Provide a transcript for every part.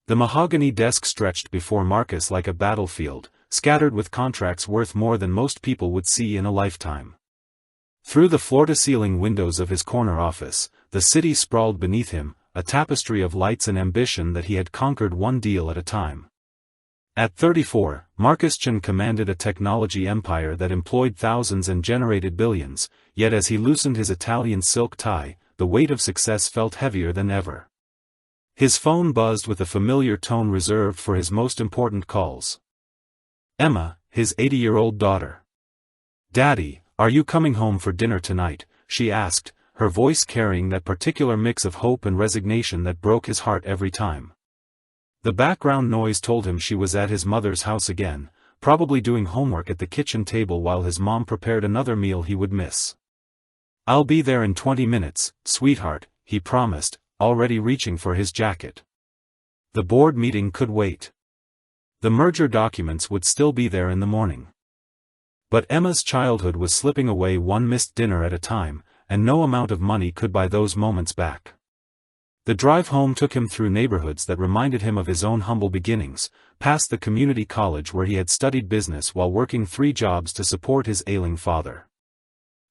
The mahogany desk stretched before Marcus like a battlefield, scattered with contracts worth more than most people would see in a lifetime. Through the floor-to-ceiling windows of his corner office, the city sprawled beneath him, a tapestry of lights and ambition that he had conquered one deal at a time. At 34, Marcus Chen commanded a technology empire that employed thousands and generated billions, yet as he loosened his Italian silk tie, the weight of success felt heavier than ever. His phone buzzed with a familiar tone reserved for his most important calls. Emma, his 80-year-old daughter. "Daddy, are you coming home for dinner tonight?" she asked, her voice carrying that particular mix of hope and resignation that broke his heart every time. The background noise told him she was at his mother's house again, probably doing homework at the kitchen table while his mom prepared another meal he would miss. "I'll be there in 20 minutes, sweetheart," he promised, already reaching for his jacket. The board meeting could wait. The merger documents would still be there in the morning. But Emma's childhood was slipping away one missed dinner at a time, and no amount of money could buy those moments back. The drive home took him through neighborhoods that reminded him of his own humble beginnings, past the community college where he had studied business while working 3 jobs to support his ailing father.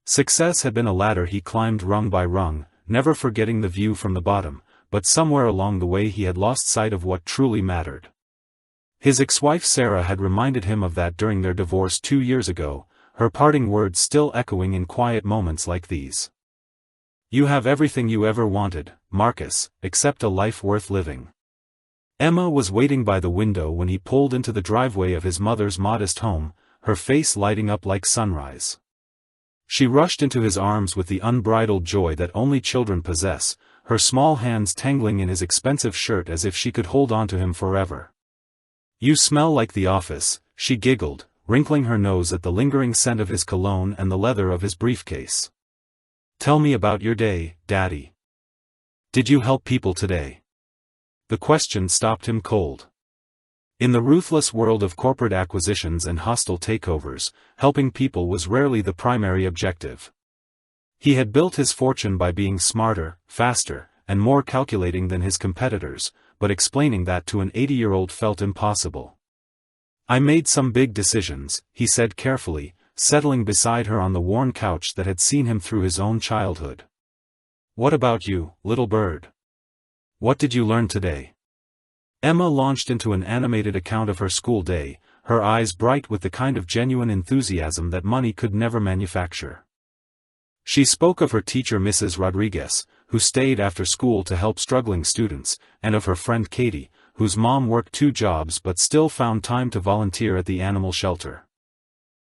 Success had been a ladder he climbed rung by rung, never forgetting the view from the bottom, but somewhere along the way he had lost sight of what truly mattered. His ex-wife Sarah had reminded him of that during their divorce 2 years ago, her parting words still echoing in quiet moments like these. "You have everything you ever wanted, Marcus, except a life worth living." Emma was waiting by the window when he pulled into the driveway of his mother's modest home, her face lighting up like sunrise. She rushed into his arms with the unbridled joy that only children possess, her small hands tangling in his expensive shirt as if she could hold on to him forever. "You smell like the office," she giggled, wrinkling her nose at the lingering scent of his cologne and the leather of his briefcase. "Tell me about your day, Daddy. Did you help people today?" The question stopped him cold. In the ruthless world of corporate acquisitions and hostile takeovers, helping people was rarely the primary objective. He had built his fortune by being smarter, faster, and more calculating than his competitors, but explaining that to an 80-year-old felt impossible. "I made some big decisions," he said carefully, settling beside her on the worn couch that had seen him through his own childhood. "What about you, little bird? What did you learn today?" Emma launched into an animated account of her school day, her eyes bright with the kind of genuine enthusiasm that money could never manufacture. She spoke of her teacher Mrs. Rodriguez, who stayed after school to help struggling students, and of her friend Katie, whose mom worked 2 jobs but still found time to volunteer at the animal shelter.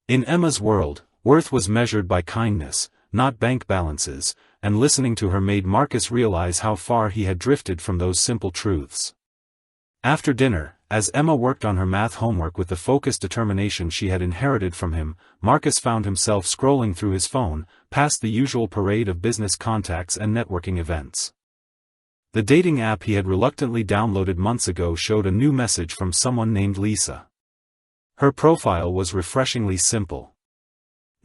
In Emma's world, worth was measured by kindness, not bank balances, and listening to her made Marcus realize how far he had drifted from those simple truths. After dinner, as Emma worked on her math homework with the focused determination she had inherited from him, Marcus found himself scrolling through his phone, past the usual parade of business contacts and networking events. The dating app he had reluctantly downloaded months ago showed a new message from someone named Lisa. Her profile was refreshingly simple.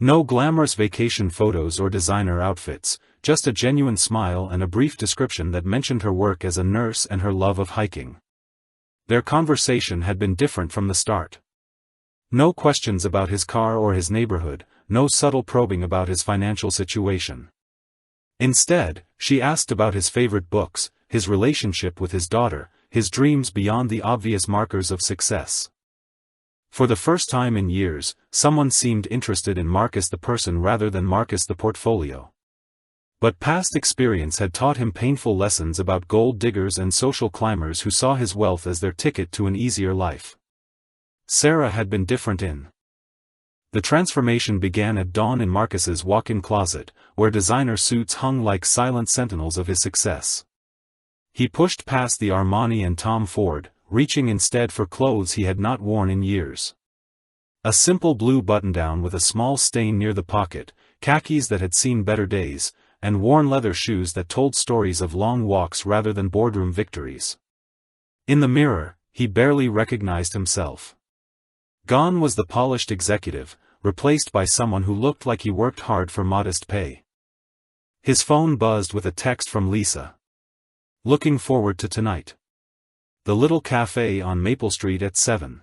No glamorous vacation photos or designer outfits, just a genuine smile and a brief description that mentioned her work as a nurse and her love of hiking. Their conversation had been different from the start. No questions about his car or his neighborhood, no subtle probing about his financial situation. Instead, she asked about his favorite books, his relationship with his daughter, his dreams beyond the obvious markers of success. For the first time in years, someone seemed interested in Marcus the person rather than Marcus the portfolio. But past experience had taught him painful lessons about gold diggers and social climbers who saw his wealth as their ticket to an easier life. Sarah had been different in. The transformation began at dawn in Marcus's walk-in closet, where designer suits hung like silent sentinels of his success. He pushed past the Armani and Tom Ford, reaching instead for clothes he had not worn in years. A simple blue button-down with a small stain near the pocket, khakis that had seen better days, and worn leather shoes that told stories of long walks rather than boardroom victories. In the mirror, he barely recognized himself. Gone was the polished executive, replaced by someone who looked like he worked hard for modest pay. His phone buzzed with a text from Lisa. "Looking forward to tonight. the little cafe on Maple Street at 7.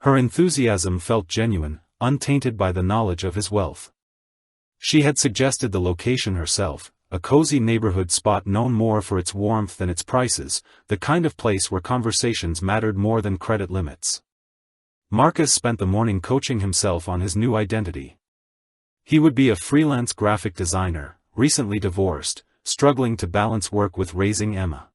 Her enthusiasm felt genuine, untainted by the knowledge of his wealth. She had suggested the location herself, a cozy neighborhood spot known more for its warmth than its prices, the kind of place where conversations mattered more than credit limits. Marcus spent the morning coaching himself on his new identity. He would be a freelance graphic designer, recently divorced, struggling to balance work with raising Emma.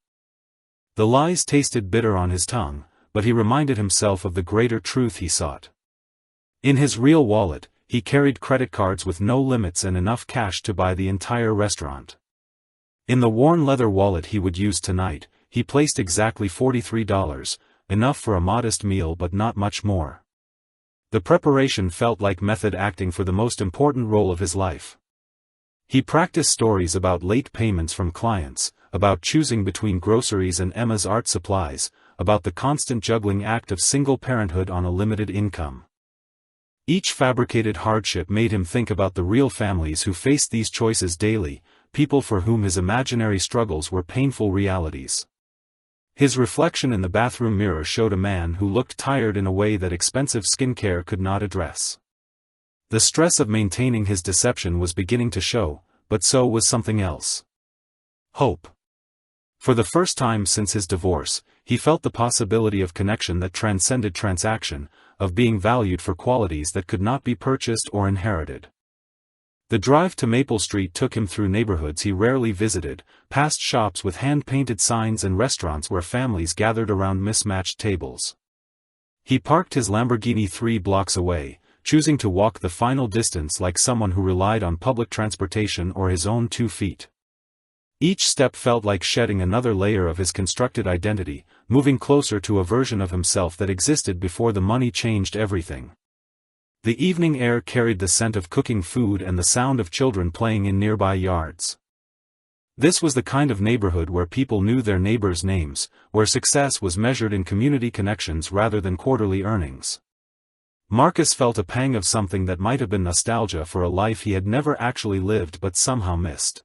The lies tasted bitter on his tongue, but he reminded himself of the greater truth he sought. In his real wallet, he carried credit cards with no limits and enough cash to buy the entire restaurant. In the worn leather wallet he would use tonight, he placed exactly $43, enough for a modest meal but not much more. The preparation felt like method acting for the most important role of his life. He practiced stories about late payments from clients, about choosing between groceries and Emma's art supplies, about the constant juggling act of single parenthood on a limited income. Each fabricated hardship made him think about the real families who faced these choices daily, people for whom his imaginary struggles were painful realities. His reflection in the bathroom mirror showed a man who looked tired in a way that expensive skincare could not address. The stress of maintaining his deception was beginning to show, but so was something else. Hope. For the first time since his divorce, he felt the possibility of connection that transcended transaction, of being valued for qualities that could not be purchased or inherited. The drive to Maple Street took him through neighborhoods he rarely visited, past shops with hand-painted signs and restaurants where families gathered around mismatched tables. He parked his Lamborghini 3 blocks away, choosing to walk the final distance like someone who relied on public transportation or his own 2 feet. Each step felt like shedding another layer of his constructed identity, moving closer to a version of himself that existed before the money changed everything. The evening air carried the scent of cooking food and the sound of children playing in nearby yards. This was the kind of neighborhood where people knew their neighbors' names, where success was measured in community connections rather than quarterly earnings. Marcus felt a pang of something that might have been nostalgia for a life he had never actually lived but somehow missed.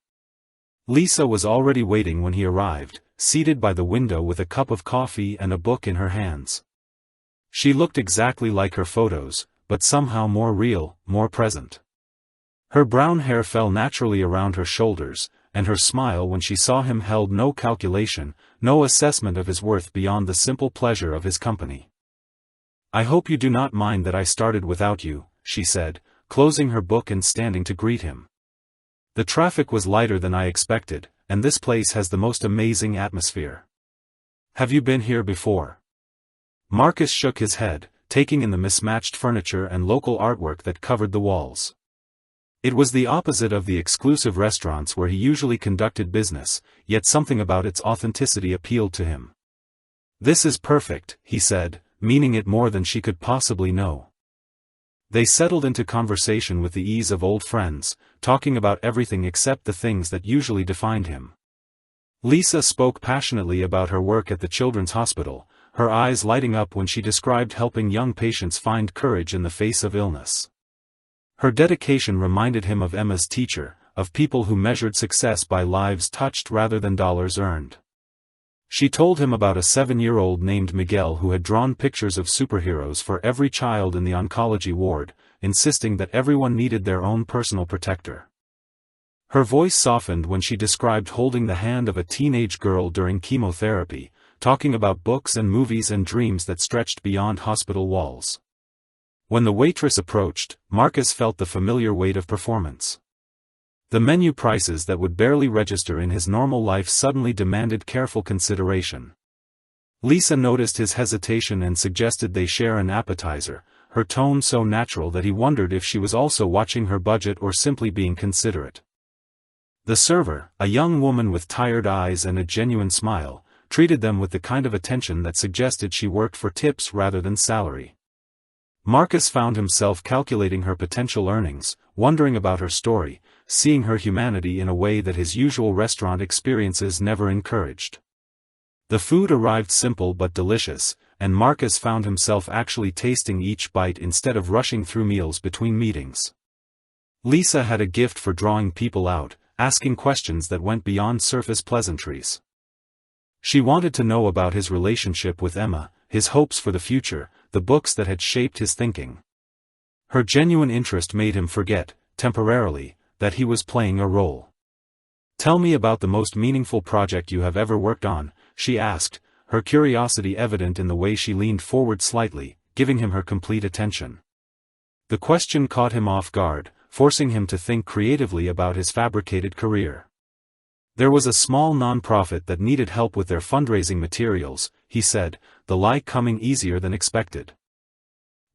Lisa was already waiting when he arrived, seated by the window with a cup of coffee and a book in her hands. She looked exactly like her photos, but somehow more real, more present. Her brown hair fell naturally around her shoulders, and her smile when she saw him held no calculation, no assessment of his worth beyond the simple pleasure of his company. "I hope you do not mind that I started without you," she said, closing her book and standing to greet him. "The traffic was lighter than I expected, and this place has the most amazing atmosphere. Have you been here before?" Marcus shook his head, taking in the mismatched furniture and local artwork that covered the walls. It was the opposite of the exclusive restaurants where he usually conducted business, yet something about its authenticity appealed to him. "This is perfect," he said, meaning it more than she could possibly know. They settled into conversation with the ease of old friends, talking about everything except the things that usually defined him. Lisa spoke passionately about her work at the Children's Hospital, her eyes lighting up when she described helping young patients find courage in the face of illness. Her dedication reminded him of Emma's teacher, of people who measured success by lives touched rather than dollars earned. She told him about a 7-year-old named Miguel who had drawn pictures of superheroes for every child in the oncology ward, insisting that everyone needed their own personal protector. Her voice softened when she described holding the hand of a teenage girl during chemotherapy, talking about books and movies and dreams that stretched beyond hospital walls. When the waitress approached, Marcus felt the familiar weight of performance. The menu prices that would barely register in his normal life suddenly demanded careful consideration. Lisa noticed his hesitation and suggested they share an appetizer, her tone so natural that he wondered if she was also watching her budget or simply being considerate. The server, a young woman with tired eyes and a genuine smile, treated them with the kind of attention that suggested she worked for tips rather than salary. Marcus found himself calculating her potential earnings, wondering about her story, seeing her humanity in a way that his usual restaurant experiences never encouraged. The food arrived simple but delicious, and Marcus found himself actually tasting each bite instead of rushing through meals between meetings. Lisa had a gift for drawing people out, asking questions that went beyond surface pleasantries. She wanted to know about his relationship with Emma, his hopes for the future, the books that had shaped his thinking. Her genuine interest made him forget, temporarily, that he was playing a role. "Tell me about the most meaningful project you have ever worked on," she asked, her curiosity evident in the way she leaned forward slightly, giving him her complete attention. The question caught him off guard, forcing him to think creatively about his fabricated career. There was a small non-profit that needed help with their fundraising materials, he said, the lie coming easier than expected.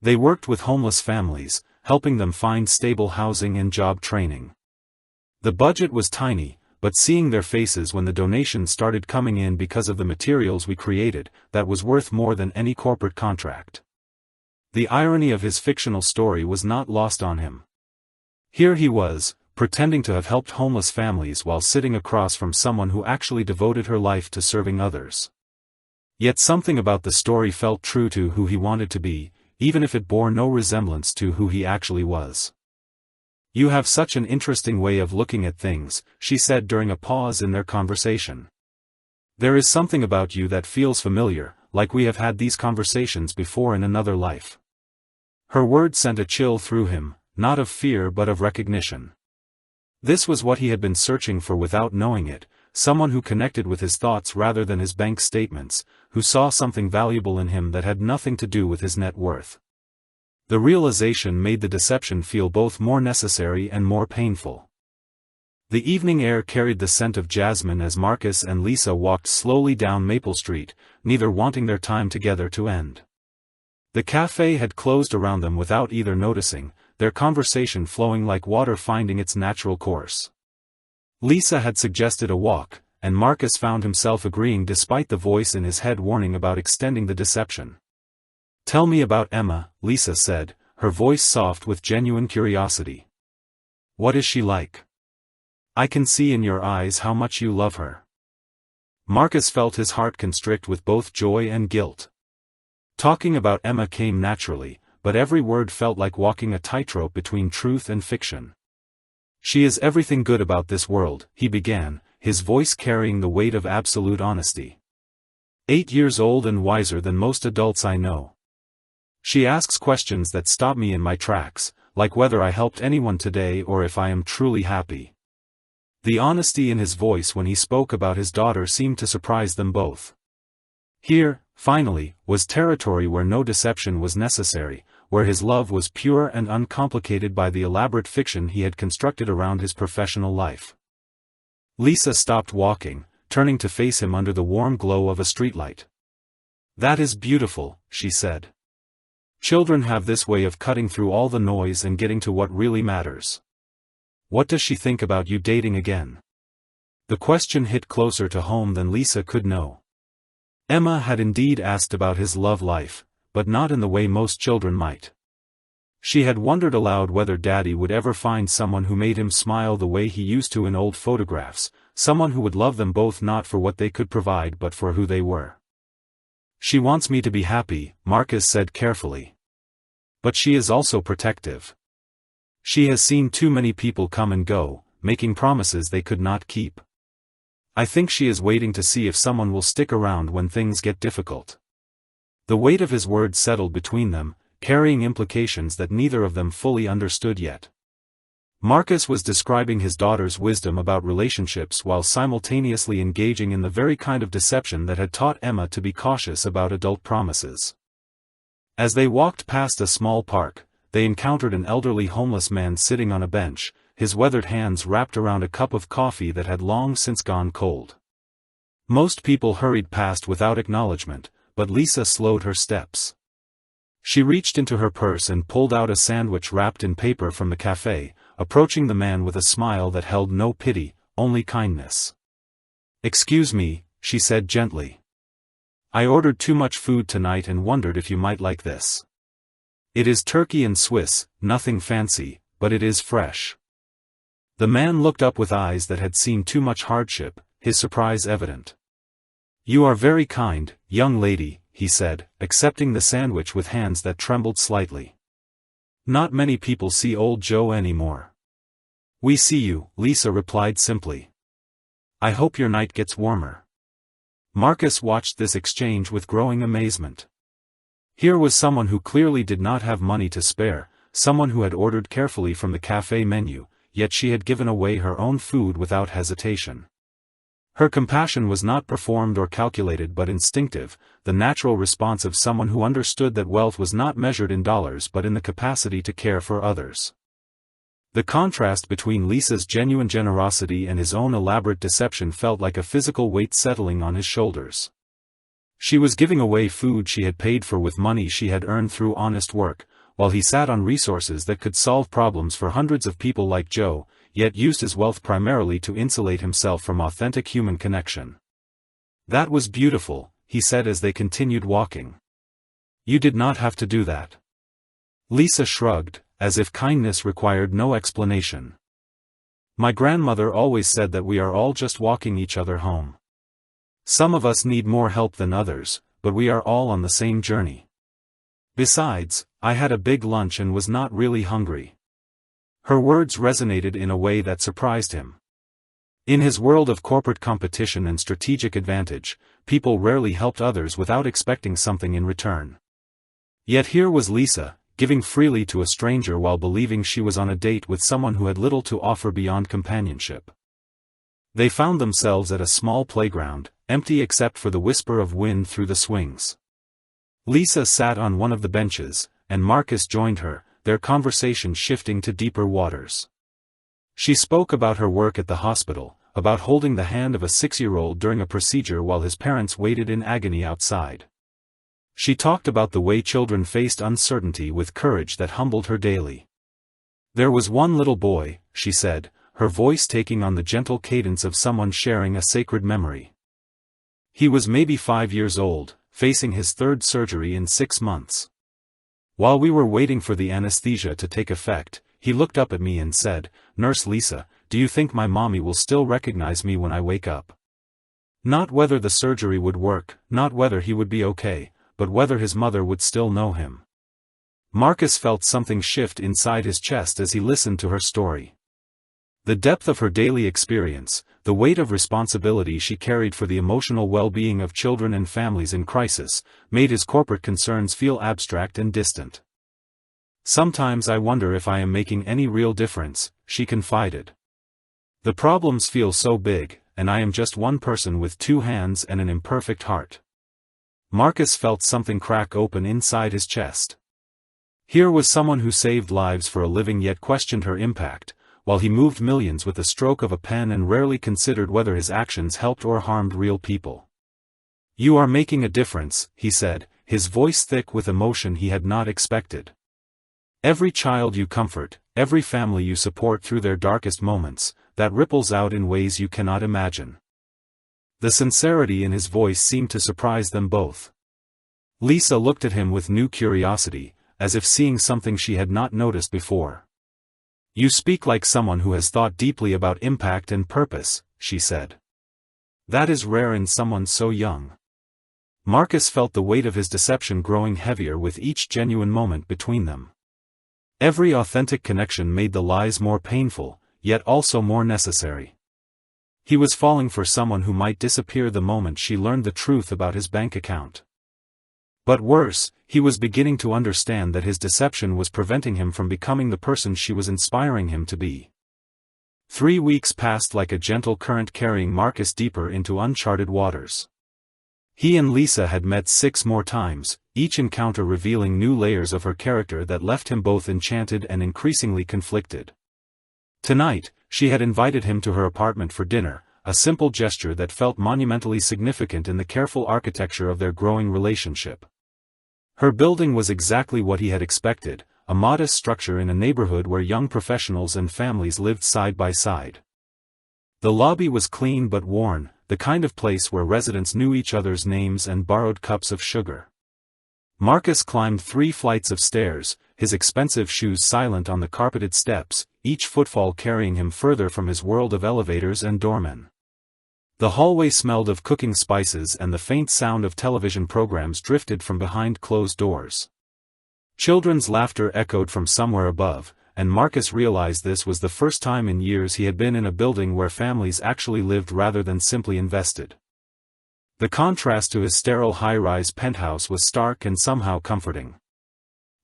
They worked with homeless families, helping them find stable housing and job training. The budget was tiny, but seeing their faces when the donations started coming in because of the materials we created, that was worth more than any corporate contract. The irony of his fictional story was not lost on him. Here he was, pretending to have helped homeless families while sitting across from someone who actually devoted her life to serving others. Yet something about the story felt true to who he wanted to be, even if it bore no resemblance to who he actually was. "You have such an interesting way of looking at things," she said during a pause in their conversation. "There is something about you that feels familiar, like we have had these conversations before in another life." Her words sent a chill through him, not of fear but of recognition. This was what he had been searching for without knowing it, someone who connected with his thoughts rather than his bank statements, who saw something valuable in him that had nothing to do with his net worth. The realization made the deception feel both more necessary and more painful. The evening air carried the scent of jasmine as Marcus and Lisa walked slowly down Maple Street, neither wanting their time together to end. The cafe had closed around them without either noticing, their conversation flowing like water finding its natural course. Lisa had suggested a walk, and Marcus found himself agreeing despite the voice in his head warning about extending the deception. "Tell me about Emma," Lisa said, her voice soft with genuine curiosity. "What is she like? I can see in your eyes how much you love her." Marcus felt his heart constrict with both joy and guilt. Talking about Emma came naturally, but every word felt like walking a tightrope between truth and fiction. "She is everything good about this world," he began, his voice carrying the weight of absolute honesty. 8 years old and wiser than most adults I know. She asks questions that stop me in my tracks, like whether I helped anyone today or if I am truly happy. The honesty in his voice when he spoke about his daughter seemed to surprise them both. Here, finally, was territory where no deception was necessary, where his love was pure and uncomplicated by the elaborate fiction he had constructed around his professional life. Lisa stopped walking, turning to face him under the warm glow of a streetlight. "That is beautiful," she said. "Children have this way of cutting through all the noise and getting to what really matters. What does she think about you dating again?" The question hit closer to home than Lisa could know. Emma had indeed asked about his love life, but not in the way most children might. She had wondered aloud whether Daddy would ever find someone who made him smile the way he used to in old photographs, someone who would love them both not for what they could provide but for who they were. "She wants me to be happy," Marcus said carefully. "But she is also protective. She has seen too many people come and go, making promises they could not keep. I think she is waiting to see if someone will stick around when things get difficult." The weight of his words settled between them, carrying implications that neither of them fully understood yet. Marcus was describing his daughter's wisdom about relationships while simultaneously engaging in the very kind of deception that had taught Emma to be cautious about adult promises. As they walked past a small park, they encountered an elderly homeless man sitting on a bench, his weathered hands wrapped around a cup of coffee that had long since gone cold. Most people hurried past without acknowledgement, but Lisa slowed her steps. She reached into her purse and pulled out a sandwich wrapped in paper from the cafe, approaching the man with a smile that held no pity, only kindness. "Excuse me," she said gently. "I ordered too much food tonight and wondered if you might like this. It is turkey and Swiss, nothing fancy, but it is fresh." The man looked up with eyes that had seen too much hardship, his surprise evident. "You are very kind, young lady," he said, accepting the sandwich with hands that trembled slightly. "Not many people see old Joe anymore." "We see you," Lisa replied simply. "I hope your night gets warmer." Marcus watched this exchange with growing amazement. Here was someone who clearly did not have money to spare, someone who had ordered carefully from the cafe menu, yet she had given away her own food without hesitation. Her compassion was not performed or calculated but instinctive, the natural response of someone who understood that wealth was not measured in dollars but in the capacity to care for others. The contrast between Lisa's genuine generosity and his own elaborate deception felt like a physical weight settling on his shoulders. She was giving away food she had paid for with money she had earned through honest work, while he sat on resources that could solve problems for hundreds of people like Joe, yet used his wealth primarily to insulate himself from authentic human connection. "That was beautiful," he said as they continued walking. "You did not have to do that." Lisa shrugged, as if kindness required no explanation. "My grandmother always said that we are all just walking each other home. Some of us need more help than others, but we are all on the same journey. Besides, I had a big lunch and was not really hungry." Her words resonated in a way that surprised him. In his world of corporate competition and strategic advantage, people rarely helped others without expecting something in return. Yet here was Lisa, giving freely to a stranger while believing she was on a date with someone who had little to offer beyond companionship. They found themselves at a small playground, empty except for the whisper of wind through the swings. Lisa sat on one of the benches, and Marcus joined her, their conversation shifting to deeper waters. She spoke about her work at the hospital, about holding the hand of a 6-year-old during a procedure while his parents waited in agony outside. She talked about the way children faced uncertainty with courage that humbled her daily. "There was one little boy," she said, her voice taking on the gentle cadence of someone sharing a sacred memory. "He was maybe 5 years old, facing his 3rd surgery in 6 months. While we were waiting for the anesthesia to take effect, he looked up at me and said, 'Nurse Lisa, do you think my mommy will still recognize me when I wake up?' Not whether the surgery would work, not whether he would be okay, but whether his mother would still know him." Marcus felt something shift inside his chest as he listened to her story. The depth of her daily experience, the weight of responsibility she carried for the emotional well-being of children and families in crisis, made his corporate concerns feel abstract and distant. "Sometimes I wonder if I am making any real difference," she confided. "The problems feel so big, and I am just one person with 2 hands and an imperfect heart." Marcus felt something crack open inside his chest. Here was someone who saved lives for a living yet questioned her impact, while he moved millions with the stroke of a pen and rarely considered whether his actions helped or harmed real people. "You are making a difference," he said, his voice thick with emotion he had not expected. "Every child you comfort, every family you support through their darkest moments, that ripples out in ways you cannot imagine." The sincerity in his voice seemed to surprise them both. Lisa looked at him with new curiosity, as if seeing something she had not noticed before. "You speak like someone who has thought deeply about impact and purpose," she said. "That is rare in someone so young." Marcus felt the weight of his deception growing heavier with each genuine moment between them. Every authentic connection made the lies more painful, yet also more necessary. He was falling for someone who might disappear the moment she learned the truth about his bank account. But worse, he was beginning to understand that his deception was preventing him from becoming the person she was inspiring him to be. 3 weeks passed like a gentle current carrying Marcus deeper into uncharted waters. He and Lisa had met 6 more times, each encounter revealing new layers of her character that left him both enchanted and increasingly conflicted. Tonight, she had invited him to her apartment for dinner, a simple gesture that felt monumentally significant in the careful architecture of their growing relationship. Her building was exactly what he had expected, a modest structure in a neighborhood where young professionals and families lived side by side. The lobby was clean but worn, the kind of place where residents knew each other's names and borrowed cups of sugar. Marcus climbed 3 flights of stairs, his expensive shoes silent on the carpeted steps, each footfall carrying him further from his world of elevators and doormen. The hallway smelled of cooking spices and the faint sound of television programs drifted from behind closed doors. Children's laughter echoed from somewhere above, and Marcus realized this was the first time in years he had been in a building where families actually lived rather than simply invested. The contrast to his sterile high-rise penthouse was stark and somehow comforting.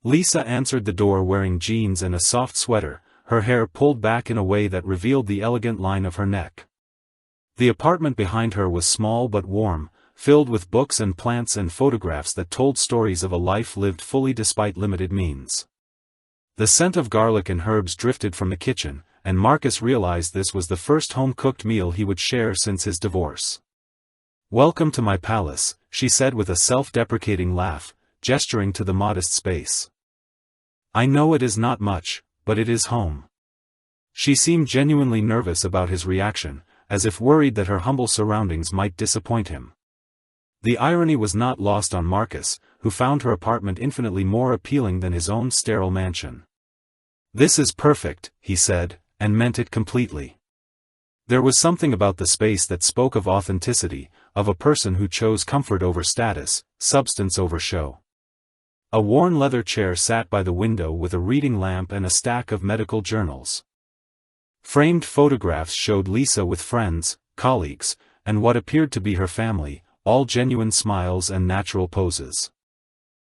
Lisa answered the door wearing jeans and a soft sweater, her hair pulled back in a way that revealed the elegant line of her neck. The apartment behind her was small but warm, filled with books and plants and photographs that told stories of a life lived fully despite limited means. The scent of garlic and herbs drifted from the kitchen, and Marcus realized this was the first home-cooked meal he would share since his divorce. "Welcome to my palace," she said with a self-deprecating laugh, gesturing to the modest space. "I know it is not much, but it is home." She seemed genuinely nervous about his reaction, as if worried that her humble surroundings might disappoint him. The irony was not lost on Marcus, who found her apartment infinitely more appealing than his own sterile mansion. "This is perfect," he said, and meant it completely. There was something about the space that spoke of authenticity, of a person who chose comfort over status, substance over show. A worn leather chair sat by the window with a reading lamp and a stack of medical journals. Framed photographs showed Lisa with friends, colleagues, and what appeared to be her family, all genuine smiles and natural poses.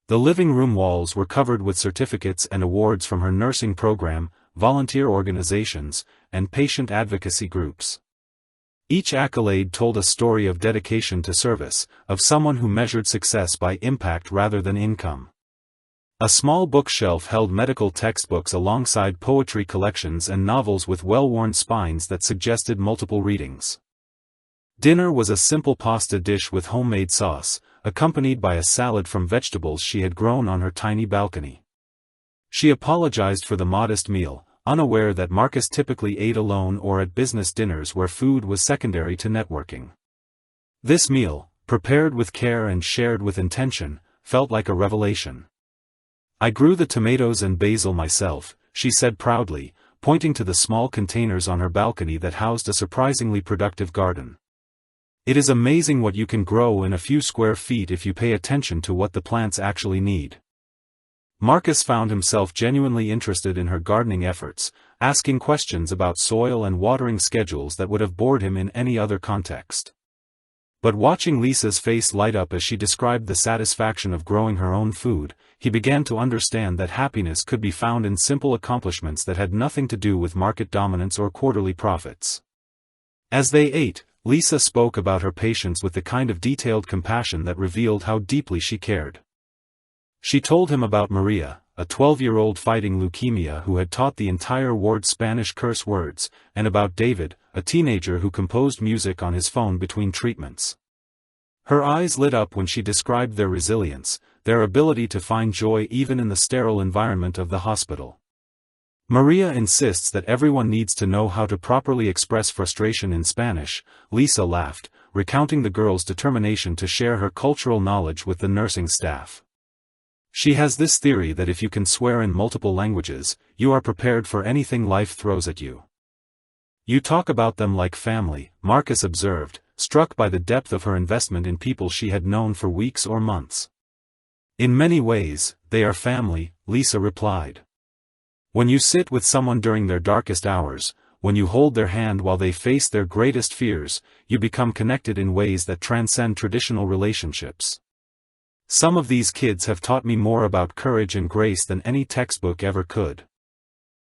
The living room walls were covered with certificates and awards from her nursing program, volunteer organizations, and patient advocacy groups. Each accolade told a story of dedication to service, of someone who measured success by impact rather than income. A small bookshelf held medical textbooks alongside poetry collections and novels with well-worn spines that suggested multiple readings. Dinner was a simple pasta dish with homemade sauce, accompanied by a salad from vegetables she had grown on her tiny balcony. She apologized for the modest meal, unaware that Marcus typically ate alone or at business dinners where food was secondary to networking. This meal, prepared with care and shared with intention, felt like a revelation. "I grew the tomatoes and basil myself," she said proudly, pointing to the small containers on her balcony that housed a surprisingly productive garden. "It is amazing what you can grow in a few square feet if you pay attention to what the plants actually need." Marcus found himself genuinely interested in her gardening efforts, asking questions about soil and watering schedules that would have bored him in any other context. But watching Lisa's face light up as she described the satisfaction of growing her own food, he began to understand that happiness could be found in simple accomplishments that had nothing to do with market dominance or quarterly profits. As they ate, Lisa spoke about her patients with the kind of detailed compassion that revealed how deeply she cared. She told him about Maria, a 12-year-old fighting leukemia who had taught the entire ward Spanish curse words, and about David, a teenager who composed music on his phone between treatments. Her eyes lit up when she described their resilience, their ability to find joy even in the sterile environment of the hospital. "Maria insists that everyone needs to know how to properly express frustration in Spanish," Lisa laughed, recounting the girl's determination to share her cultural knowledge with the nursing staff. "She has this theory that if you can swear in multiple languages, you are prepared for anything life throws at you." "You talk about them like family," Marcus observed, struck by the depth of her investment in people she had known for weeks or months. "In many ways, they are family," Lisa replied. "When you sit with someone during their darkest hours, when you hold their hand while they face their greatest fears, you become connected in ways that transcend traditional relationships. Some of these kids have taught me more about courage and grace than any textbook ever could."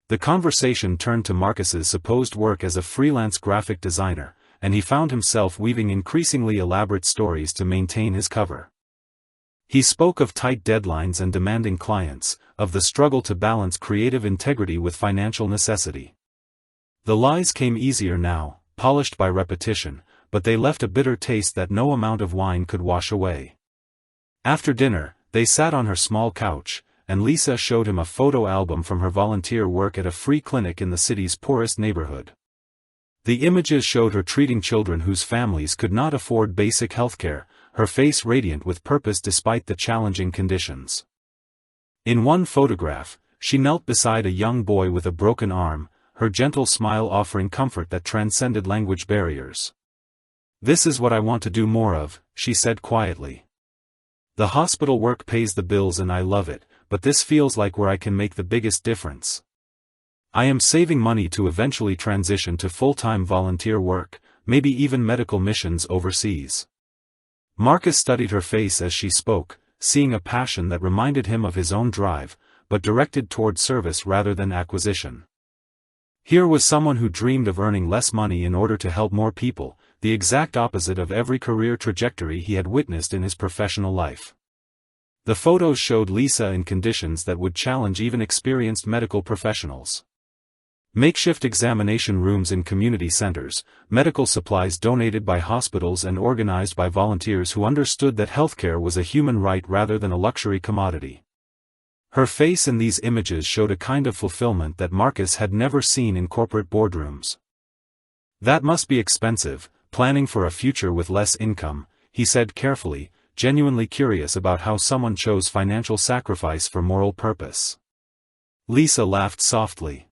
The conversation turned to Marcus's supposed work as a freelance graphic designer, and he found himself weaving increasingly elaborate stories to maintain his cover. He spoke of tight deadlines and demanding clients, of the struggle to balance creative integrity with financial necessity. The lies came easier now, polished by repetition, but they left a bitter taste that no amount of wine could wash away. After dinner, they sat on her small couch, and Lisa showed him a photo album from her volunteer work at a free clinic in the city's poorest neighborhood. The images showed her treating children whose families could not afford basic healthcare, her face radiant with purpose despite the challenging conditions. In one photograph, she knelt beside a young boy with a broken arm, her gentle smile offering comfort that transcended language barriers. "This is what I want to do more of," she said quietly. "The hospital work pays the bills and I love it, but this feels like where I can make the biggest difference. I am saving money to eventually transition to full-time volunteer work, maybe even medical missions overseas." Marcus studied her face as she spoke, seeing a passion that reminded him of his own drive, but directed toward service rather than acquisition. Here was someone who dreamed of earning less money in order to help more people, the exact opposite of every career trajectory he had witnessed in his professional life. The photos showed Lisa in conditions that would challenge even experienced medical professionals. Makeshift examination rooms in community centers, medical supplies donated by hospitals and organized by volunteers who understood that healthcare was a human right rather than a luxury commodity. Her face in these images showed a kind of fulfillment that Marcus had never seen in corporate boardrooms. "That must be expensive, planning for a future with less income," he said carefully, genuinely curious about how someone chose financial sacrifice for moral purpose. Lisa laughed softly.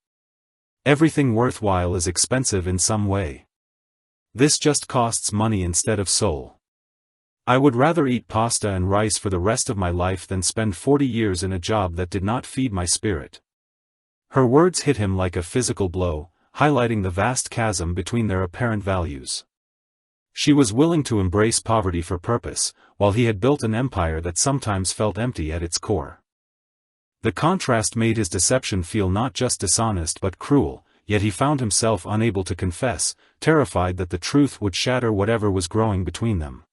"Everything worthwhile is expensive in some way. This just costs money instead of soul. I would rather eat pasta and rice for the rest of my life than spend 40 years in a job that did not feed my spirit." Her words hit him like a physical blow, highlighting the vast chasm between their apparent values. She was willing to embrace poverty for purpose, while he had built an empire that sometimes felt empty at its core. The contrast made his deception feel not just dishonest but cruel, yet he found himself unable to confess, terrified that the truth would shatter whatever was growing between them.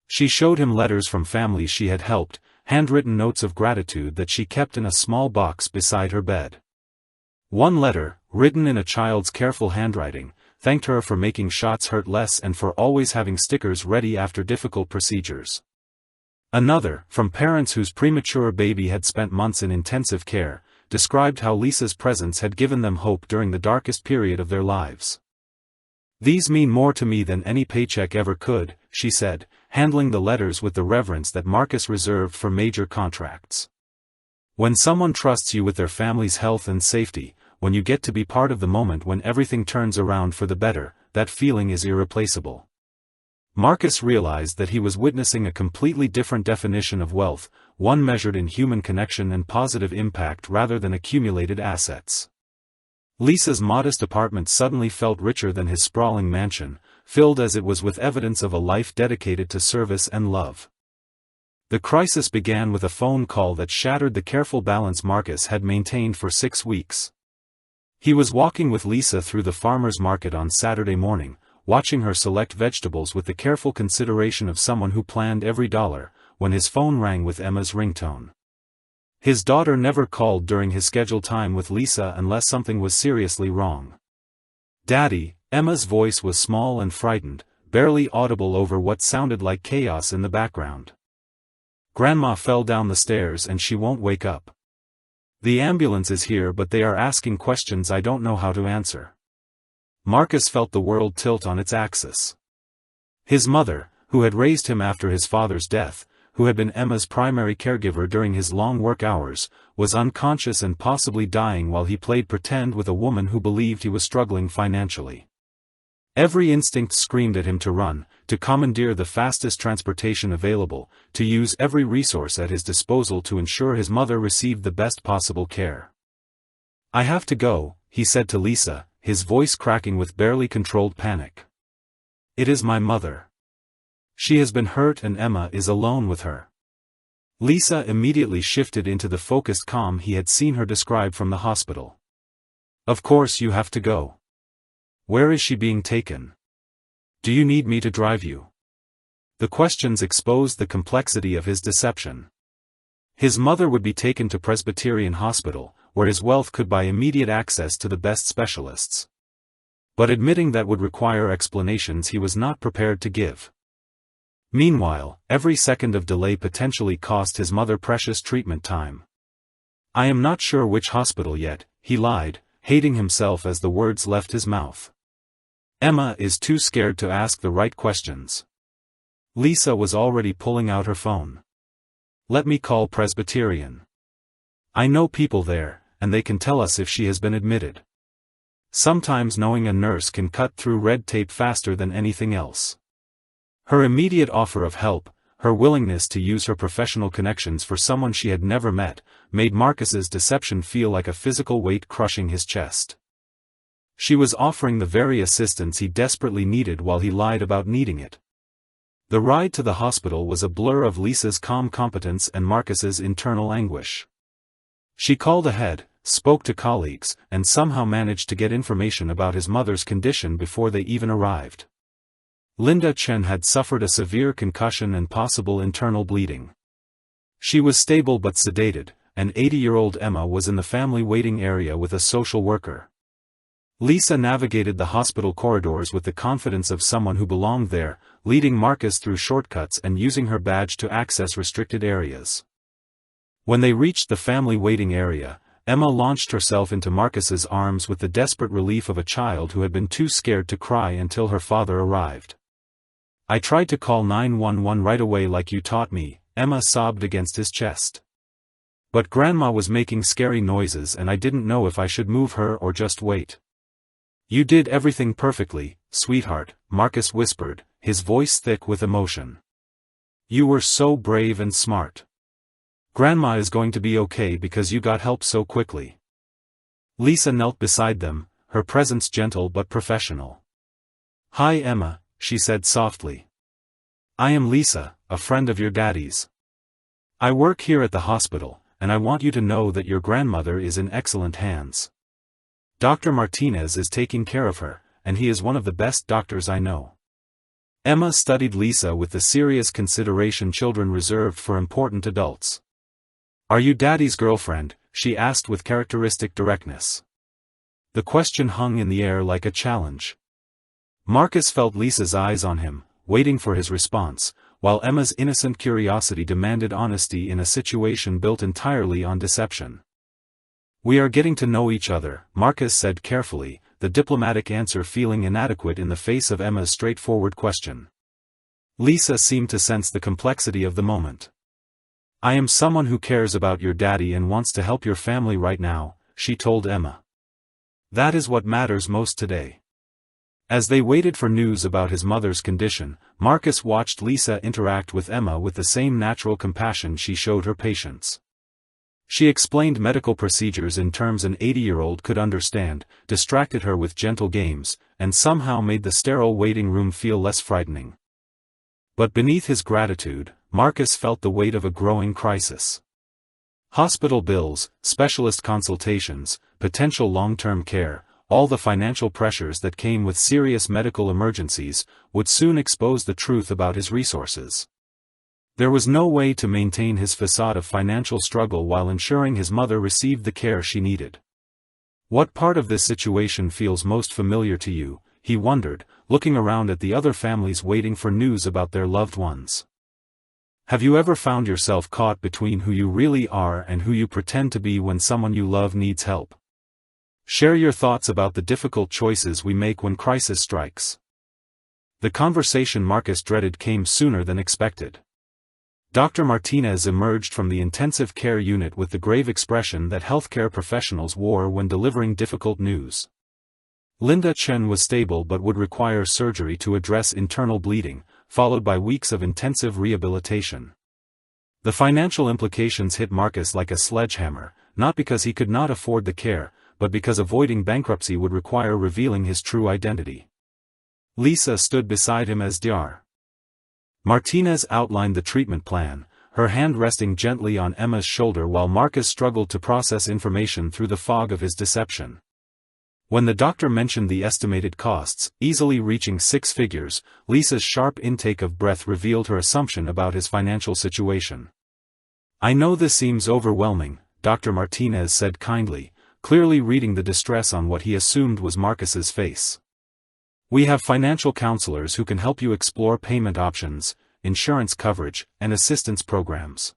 She showed him letters from families she had helped, handwritten notes of gratitude that she kept in a small box beside her bed. One letter, written in a child's careful handwriting, thanked her for making shots hurt less and for always having stickers ready after difficult procedures. Another, from parents whose premature baby had spent months in intensive care, described how Lisa's presence had given them hope during the darkest period of their lives. "These mean more to me than any paycheck ever could," she said, handling the letters with the reverence that Marcus reserved for major contracts. "When someone trusts you with their family's health and safety, when you get to be part of the moment when everything turns around for the better, that feeling is irreplaceable." Marcus realized that he was witnessing a completely different definition of wealth, one measured in human connection and positive impact rather than accumulated assets. Lisa's modest apartment suddenly felt richer than his sprawling mansion, filled as it was with evidence of a life dedicated to service and love. The crisis began with a phone call that shattered the careful balance Marcus had maintained for 6 weeks. He was walking with Lisa through the farmer's market on Saturday morning, watching her select vegetables with the careful consideration of someone who planned every dollar, when his phone rang with Emma's ringtone. His daughter never called during his scheduled time with Lisa unless something was seriously wrong. "Daddy," Emma's voice was small and frightened, barely audible over what sounded like chaos in the background. "Grandma fell down the stairs and she won't wake up. The ambulance is here but they are asking questions I don't know how to answer." Marcus felt the world tilt on its axis. His mother, who had raised him after his father's death, who had been Emma's primary caregiver during his long work hours, was unconscious and possibly dying while he played pretend with a woman who believed he was struggling financially. Every instinct screamed at him to run, to commandeer the fastest transportation available, to use every resource at his disposal to ensure his mother received the best possible care. "I have to go," he said to Lisa, his voice cracking with barely controlled panic. "It is my mother. She has been hurt and Emma is alone with her." Lisa immediately shifted into the focused calm he had seen her describe from the hospital. "Of course you have to go. Where is she being taken? Do you need me to drive you?" The questions exposed the complexity of his deception. His mother would be taken to Presbyterian Hospital, where his wealth could buy immediate access to the best specialists. But admitting that would require explanations he was not prepared to give. Meanwhile, every second of delay potentially cost his mother precious treatment time. "I am not sure which hospital yet," he lied, hating himself as the words left his mouth. "Emma is too scared to ask the right questions." Lisa was already pulling out her phone. "Let me call Presbyterian. I know people there, and they can tell us if she has been admitted." Sometimes knowing a nurse can cut through red tape faster than anything else. Her immediate offer of help, her willingness to use her professional connections for someone she had never met, made Marcus's deception feel like a physical weight crushing his chest. She was offering the very assistance he desperately needed while he lied about needing it. The ride to the hospital was a blur of Lisa's calm competence and Marcus's internal anguish. She called ahead, spoke to colleagues, and somehow managed to get information about his mother's condition before they even arrived. Linda Chen had suffered a severe concussion and possible internal bleeding. She was stable but sedated, and 80-year-old Emma was in the family waiting area with a social worker. Lisa navigated the hospital corridors with the confidence of someone who belonged there, leading Marcus through shortcuts and using her badge to access restricted areas. When they reached the family waiting area, Emma launched herself into Marcus's arms with the desperate relief of a child who had been too scared to cry until her father arrived. "I tried to call 911 right away like you taught me," Emma sobbed against his chest. "But Grandma was making scary noises and I didn't know if I should move her or just wait." "You did everything perfectly, sweetheart," Marcus whispered, his voice thick with emotion. "You were so brave and smart. Grandma is going to be okay because you got help so quickly." Lisa knelt beside them, her presence gentle but professional. "Hi Emma," she said softly. "I am Lisa, a friend of your daddy's. I work here at the hospital, and I want you to know that your grandmother is in excellent hands. Dr. Martinez is taking care of her, and he is one of the best doctors I know." Emma studied Lisa with the serious consideration children reserved for important adults. "Are you Daddy's girlfriend?" she asked with characteristic directness. The question hung in the air like a challenge. Marcus felt Lisa's eyes on him, waiting for his response, while Emma's innocent curiosity demanded honesty in a situation built entirely on deception. "We are getting to know each other," Marcus said carefully, the diplomatic answer feeling inadequate in the face of Emma's straightforward question. Lisa seemed to sense the complexity of the moment. "I am someone who cares about your daddy and wants to help your family right now," she told Emma. "That is what matters most today." As they waited for news about his mother's condition, Marcus watched Lisa interact with Emma with the same natural compassion she showed her patients. She explained medical procedures in terms an 80-year-old could understand, distracted her with gentle games, and somehow made the sterile waiting room feel less frightening. But beneath his gratitude, Marcus felt the weight of a growing crisis. Hospital bills, specialist consultations, potential long-term care, all the financial pressures that came with serious medical emergencies, would soon expose the truth about his resources. There was no way to maintain his facade of financial struggle while ensuring his mother received the care she needed. "What part of this situation feels most familiar to you?" he wondered, looking around at the other families waiting for news about their loved ones. "Have you ever found yourself caught between who you really are and who you pretend to be when someone you love needs help? Share your thoughts about the difficult choices we make when crisis strikes." The conversation Marcus dreaded came sooner than expected. Dr. Martinez emerged from the intensive care unit with the grave expression that healthcare professionals wore when delivering difficult news. Linda Chen was stable but would require surgery to address internal bleeding, followed by weeks of intensive rehabilitation. The financial implications hit Marcus like a sledgehammer, not because he could not afford the care, but because avoiding bankruptcy would require revealing his true identity. Lisa stood beside him as Dr. Martinez outlined the treatment plan, her hand resting gently on Emma's shoulder while Marcus struggled to process information through the fog of his deception. When the doctor mentioned the estimated costs, easily reaching 6 figures, Lisa's sharp intake of breath revealed her assumption about his financial situation. "I know this seems overwhelming," Dr. Martinez said kindly, clearly reading the distress on what he assumed was Marcus's face. "We have financial counselors who can help you explore payment options, insurance coverage, and assistance programs.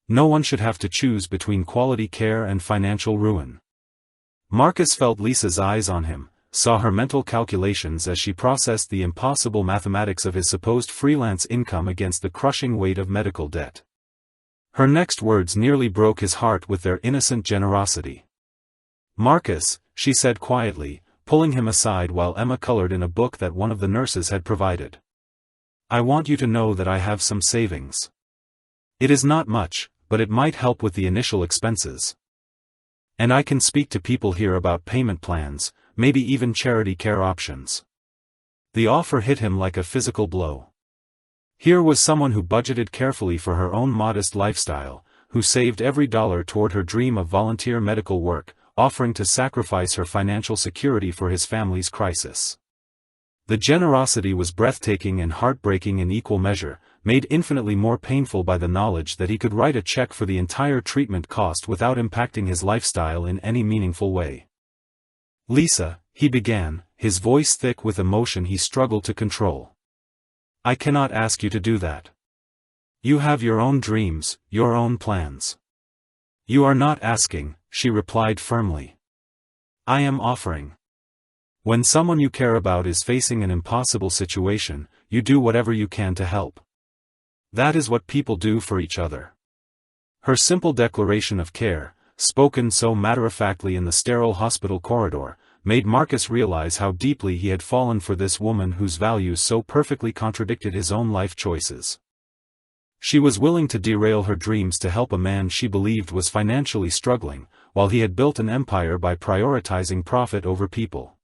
No one should have to choose between quality care and financial ruin." Marcus felt Lisa's eyes on him, saw her mental calculations as she processed the impossible mathematics of his supposed freelance income against the crushing weight of medical debt. Her next words nearly broke his heart with their innocent generosity. "Marcus," she said quietly, pulling him aside while Emma colored in a book that one of the nurses had provided. "I want you to know that I have some savings. It is not much, but it might help with the initial expenses. And I can speak to people here about payment plans, maybe even charity care options." The offer hit him like a physical blow. Here was someone who budgeted carefully for her own modest lifestyle, who saved every dollar toward her dream of volunteer medical work, offering to sacrifice her financial security for his family's crisis. The generosity was breathtaking and heartbreaking in equal measure, made infinitely more painful by the knowledge that he could write a check for the entire treatment cost without impacting his lifestyle in any meaningful way. "Lisa," he began, his voice thick with emotion he struggled to control. "I cannot ask you to do that. You have your own dreams, your own plans." "You are not asking," she replied firmly. "I am offering. When someone you care about is facing an impossible situation, you do whatever you can to help. That is what people do for each other." Her simple declaration of care, spoken so matter-of-factly in the sterile hospital corridor, made Marcus realize how deeply he had fallen for this woman whose values so perfectly contradicted his own life choices. She was willing to derail her dreams to help a man she believed was financially struggling, while he had built an empire by prioritizing profit over people.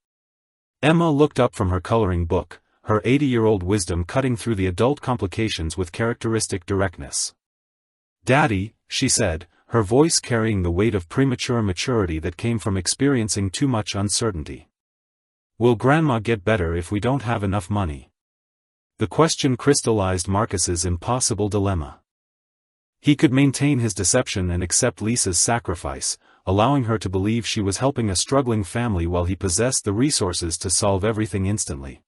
Emma looked up from her coloring book, her 80-year-old wisdom cutting through the adult complications with characteristic directness. "Daddy," she said, her voice carrying the weight of premature maturity that came from experiencing too much uncertainty. "Will Grandma get better if we don't have enough money?" The question crystallized Marcus's impossible dilemma. He could maintain his deception and accept Lisa's sacrifice, allowing her to believe she was helping a struggling family while he possessed the resources to solve everything instantly.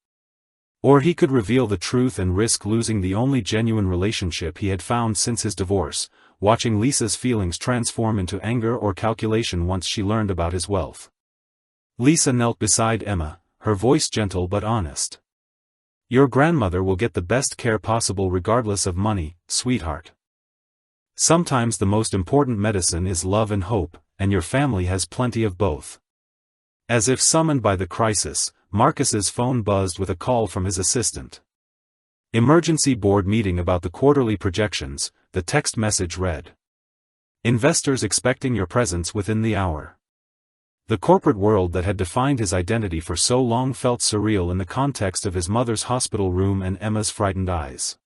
Or he could reveal the truth and risk losing the only genuine relationship he had found since his divorce, watching Lisa's feelings transform into anger or calculation once she learned about his wealth. Lisa knelt beside Emma, her voice gentle but honest. "Your grandmother will get the best care possible regardless of money, sweetheart. Sometimes the most important medicine is love and hope, and your family has plenty of both." As if summoned by the crisis, Marcus's phone buzzed with a call from his assistant. "Emergency board meeting about the quarterly projections," the text message read. "Investors expecting your presence within the hour." The corporate world that had defined his identity for so long felt surreal in the context of his mother's hospital room and Emma's frightened eyes.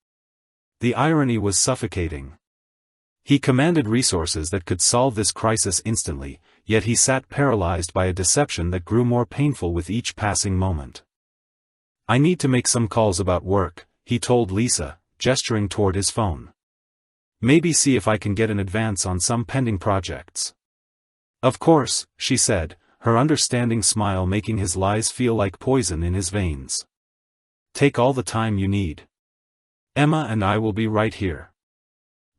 The irony was suffocating. He commanded resources that could solve this crisis instantly, yet he sat paralyzed by a deception that grew more painful with each passing moment. "I need to make some calls about work," he told Lisa, gesturing toward his phone. "Maybe see if I can get an advance on some pending projects." "Of course," she said, her understanding smile making his lies feel like poison in his veins. "Take all the time you need. Emma and I will be right here."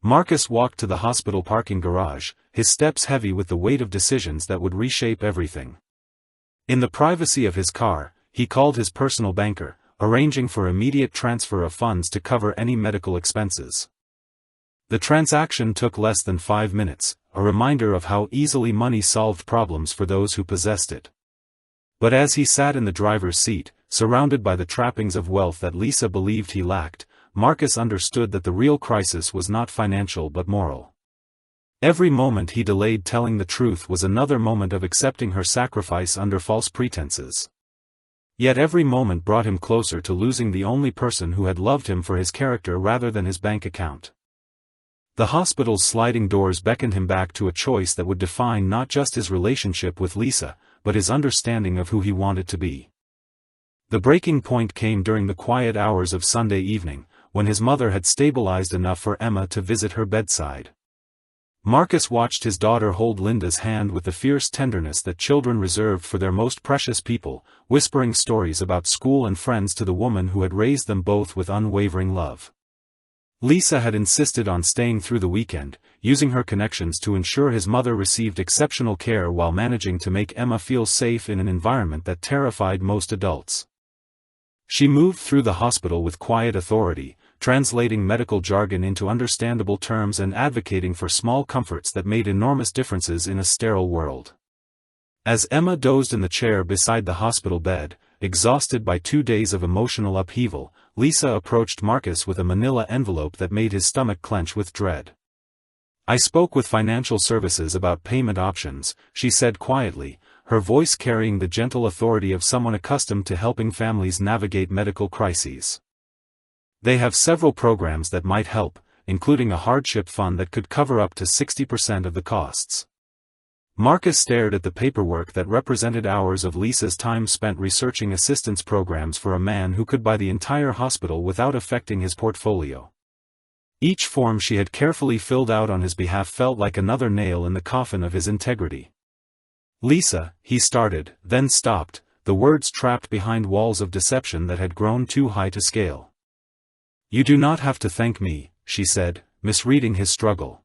Marcus walked to the hospital parking garage, his steps heavy with the weight of decisions that would reshape everything. In the privacy of his car, he called his personal banker, arranging for immediate transfer of funds to cover any medical expenses. The transaction took less than 5 minutes, a reminder of how easily money solved problems for those who possessed it. But as he sat in the driver's seat, surrounded by the trappings of wealth that Lisa believed he lacked, Marcus understood that the real crisis was not financial but moral. Every moment he delayed telling the truth was another moment of accepting her sacrifice under false pretenses. Yet every moment brought him closer to losing the only person who had loved him for his character rather than his bank account. The hospital's sliding doors beckoned him back to a choice that would define not just his relationship with Lisa, but his understanding of who he wanted to be. The breaking point came during the quiet hours of Sunday evening, when his mother had stabilized enough for Emma to visit her bedside. Marcus watched his daughter hold Linda's hand with the fierce tenderness that children reserved for their most precious people, whispering stories about school and friends to the woman who had raised them both with unwavering love. Lisa had insisted on staying through the weekend, using her connections to ensure his mother received exceptional care while managing to make Emma feel safe in an environment that terrified most adults. She moved through the hospital with quiet authority, translating medical jargon into understandable terms and advocating for small comforts that made enormous differences in a sterile world. As Emma dozed in the chair beside the hospital bed, exhausted by 2 days of emotional upheaval, Lisa approached Marcus with a manila envelope that made his stomach clench with dread. "I spoke with financial services about payment options," she said quietly, her voice carrying the gentle authority of someone accustomed to helping families navigate medical crises. They have several programs that might help, including a hardship fund that could cover up to 60% of the costs. Marcus stared at the paperwork that represented hours of Lisa's time spent researching assistance programs for a man who could buy the entire hospital without affecting his portfolio. Each form she had carefully filled out on his behalf felt like another nail in the coffin of his integrity. "Lisa," he started, then stopped, the words trapped behind walls of deception that had grown too high to scale. "You do not have to thank me," she said, misreading his struggle.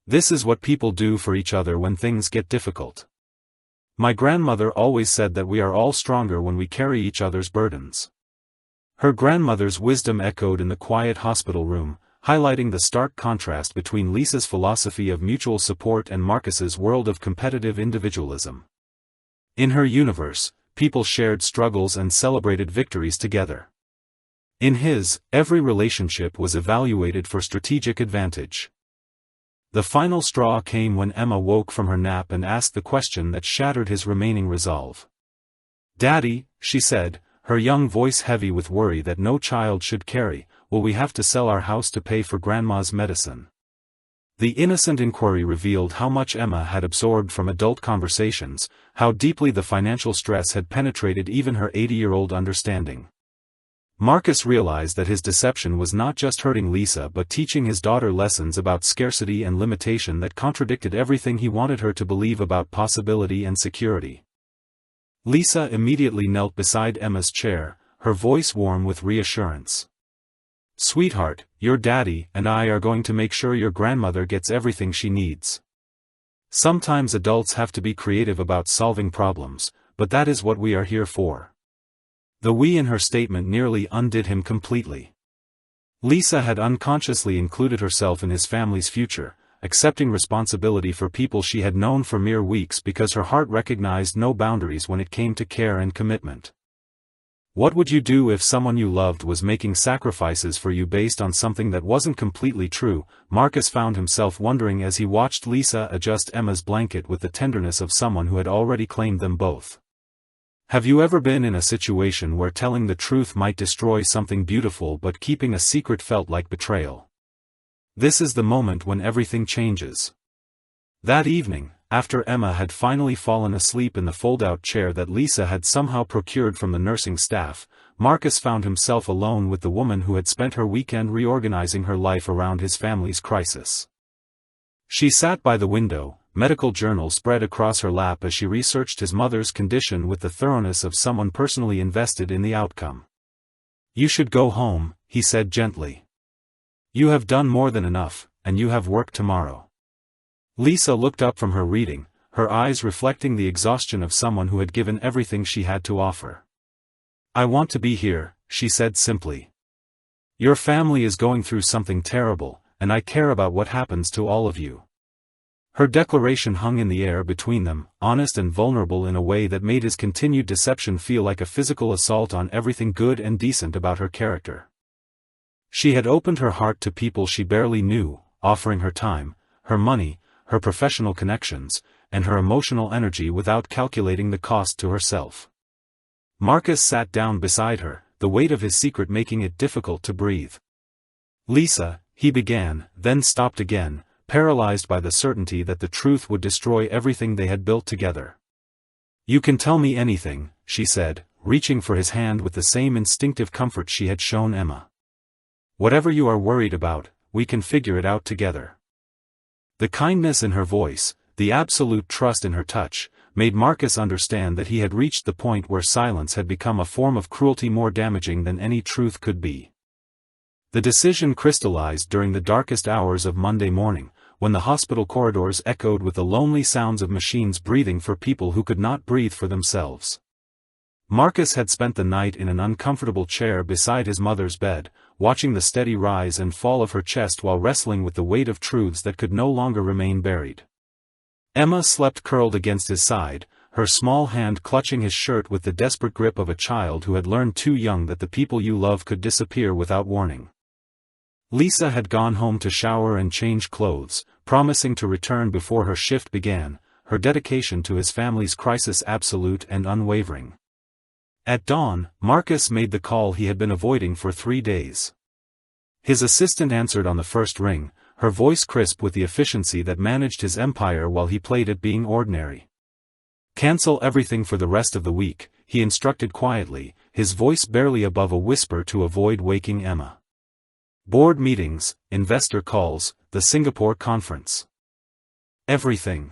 "This is what people do for each other when things get difficult. My grandmother always said that we are all stronger when we carry each other's burdens." Her grandmother's wisdom echoed in the quiet hospital room, highlighting the stark contrast between Lisa's philosophy of mutual support and Marcus's world of competitive individualism. In her universe, people shared struggles and celebrated victories together. In his, every relationship was evaluated for strategic advantage. The final straw came when Emma woke from her nap and asked the question that shattered his remaining resolve. "Daddy," she said, her young voice heavy with worry that no child should carry, "will we have to sell our house to pay for Grandma's medicine?" The innocent inquiry revealed how much Emma had absorbed from adult conversations, how deeply the financial stress had penetrated even her 80-year-old understanding. Marcus realized that his deception was not just hurting Lisa but teaching his daughter lessons about scarcity and limitation that contradicted everything he wanted her to believe about possibility and security. Lisa immediately knelt beside Emma's chair, her voice warm with reassurance. "Sweetheart, your daddy and I are going to make sure your grandmother gets everything she needs. Sometimes adults have to be creative about solving problems, but that is what we are here for." The "we" in her statement nearly undid him completely. Lisa had unconsciously included herself in his family's future, accepting responsibility for people she had known for mere weeks because her heart recognized no boundaries when it came to care and commitment. What would you do if someone you loved was making sacrifices for you based on something that wasn't completely true? Marcus found himself wondering as he watched Lisa adjust Emma's blanket with the tenderness of someone who had already claimed them both. Have you ever been in a situation where telling the truth might destroy something beautiful but keeping a secret felt like betrayal? This is the moment when everything changes. That evening, after Emma had finally fallen asleep in the fold-out chair that Lisa had somehow procured from the nursing staff, Marcus found himself alone with the woman who had spent her weekend reorganizing her life around his family's crisis. She sat by the window, medical journal spread across her lap as she researched his mother's condition with the thoroughness of someone personally invested in the outcome. "You should go home," he said gently. "You have done more than enough, and you have work tomorrow." Lisa looked up from her reading, her eyes reflecting the exhaustion of someone who had given everything she had to offer. "I want to be here," she said simply. "Your family is going through something terrible, and I care about what happens to all of you." Her declaration hung in the air between them, honest and vulnerable in a way that made his continued deception feel like a physical assault on everything good and decent about her character. She had opened her heart to people she barely knew, offering her time, her money, her professional connections, and her emotional energy without calculating the cost to herself. Marcus sat down beside her, the weight of his secret making it difficult to breathe. "Lisa," he began, then stopped again, paralyzed by the certainty that the truth would destroy everything they had built together. "You can tell me anything," she said, reaching for his hand with the same instinctive comfort she had shown Emma. "Whatever you are worried about, we can figure it out together." The kindness in her voice, the absolute trust in her touch, made Marcus understand that he had reached the point where silence had become a form of cruelty more damaging than any truth could be. The decision crystallized during the darkest hours of Monday morning, when the hospital corridors echoed with the lonely sounds of machines breathing for people who could not breathe for themselves. Marcus had spent the night in an uncomfortable chair beside his mother's bed, watching the steady rise and fall of her chest while wrestling with the weight of truths that could no longer remain buried. Emma slept curled against his side, her small hand clutching his shirt with the desperate grip of a child who had learned too young that the people you love could disappear without warning. Lisa had gone home to shower and change clothes, promising to return before her shift began, her dedication to his family's crisis absolute and unwavering. At dawn, Marcus made the call he had been avoiding for 3 days. His assistant answered on the first ring, her voice crisp with the efficiency that managed his empire while he played at being ordinary. "Cancel everything for the rest of the week," he instructed quietly, his voice barely above a whisper to avoid waking Emma. "Board meetings, investor calls, the Singapore conference. Everything."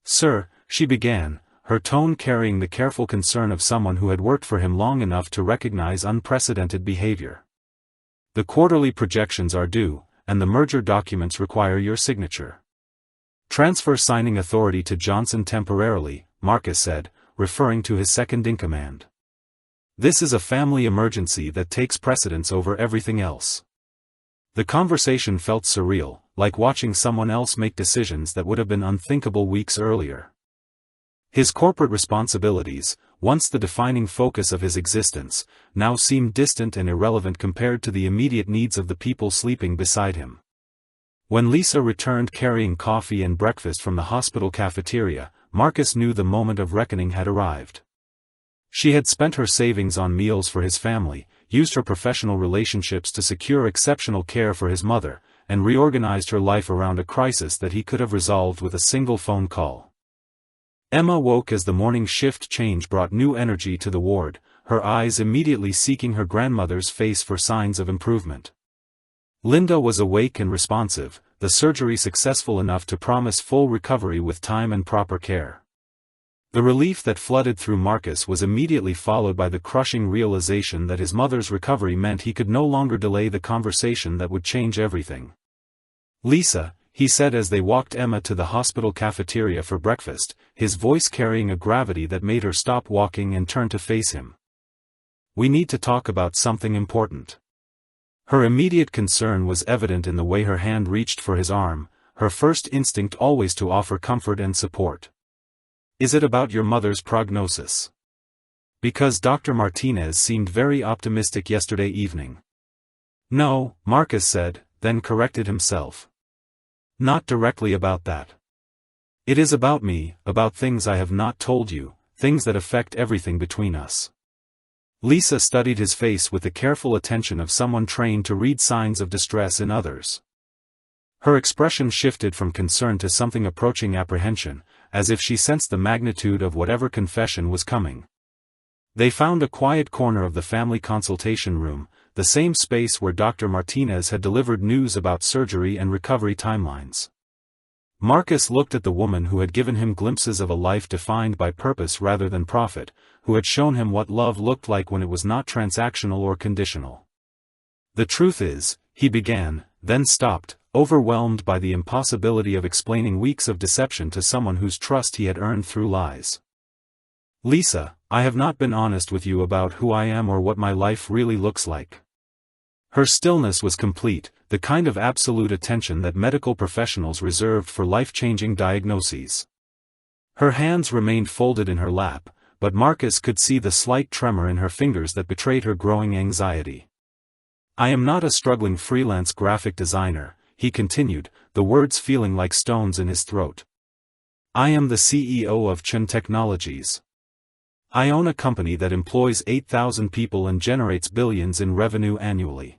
"Sir," she began, her tone carrying the careful concern of someone who had worked for him long enough to recognize unprecedented behavior. "The quarterly projections are due, and the merger documents require your signature." "Transfer signing authority to Johnson temporarily," Marcus said, referring to his second-in-command. "This is a family emergency that takes precedence over everything else." The conversation felt surreal, like watching someone else make decisions that would have been unthinkable weeks earlier. His corporate responsibilities, once the defining focus of his existence, now seemed distant and irrelevant compared to the immediate needs of the people sleeping beside him. When Lisa returned carrying coffee and breakfast from the hospital cafeteria, Marcus knew the moment of reckoning had arrived. She had spent her savings on meals for his family, used her professional relationships to secure exceptional care for his mother, and reorganized her life around a crisis that he could have resolved with a single phone call. Emma woke as the morning shift change brought new energy to the ward, her eyes immediately seeking her grandmother's face for signs of improvement. Linda was awake and responsive, the surgery successful enough to promise full recovery with time and proper care. The relief that flooded through Marcus was immediately followed by the crushing realization that his mother's recovery meant he could no longer delay the conversation that would change everything. "Lisa," he said as they walked Emma to the hospital cafeteria for breakfast, his voice carrying a gravity that made her stop walking and turn to face him. "We need to talk about something important." Her immediate concern was evident in the way her hand reached for his arm, her first instinct always to offer comfort and support. "Is it about your mother's prognosis? Because Dr. Martinez seemed very optimistic yesterday evening." "No," Marcus said, then corrected himself. "Not directly about that. It is about me, about things I have not told you, things that affect everything between us." Lisa studied his face with the careful attention of someone trained to read signs of distress in others. Her expression shifted from concern to something approaching apprehension, as if she sensed the magnitude of whatever confession was coming. They found a quiet corner of the family consultation room, the same space where Dr. Martinez had delivered news about surgery and recovery timelines. Marcus looked at the woman who had given him glimpses of a life defined by purpose rather than profit, who had shown him what love looked like when it was not transactional or conditional. "The truth is," he began, then stopped, overwhelmed by the impossibility of explaining weeks of deception to someone whose trust he had earned through lies. "Lisa, I have not been honest with you about who I am or what my life really looks like." Her stillness was complete, the kind of absolute attention that medical professionals reserved for life-changing diagnoses. Her hands remained folded in her lap, but Marcus could see the slight tremor in her fingers that betrayed her growing anxiety. "I am not a struggling freelance graphic designer," he continued, the words feeling like stones in his throat. "I am the CEO of Chun Technologies. I own a company that employs 8,000 people and generates billions in revenue annually.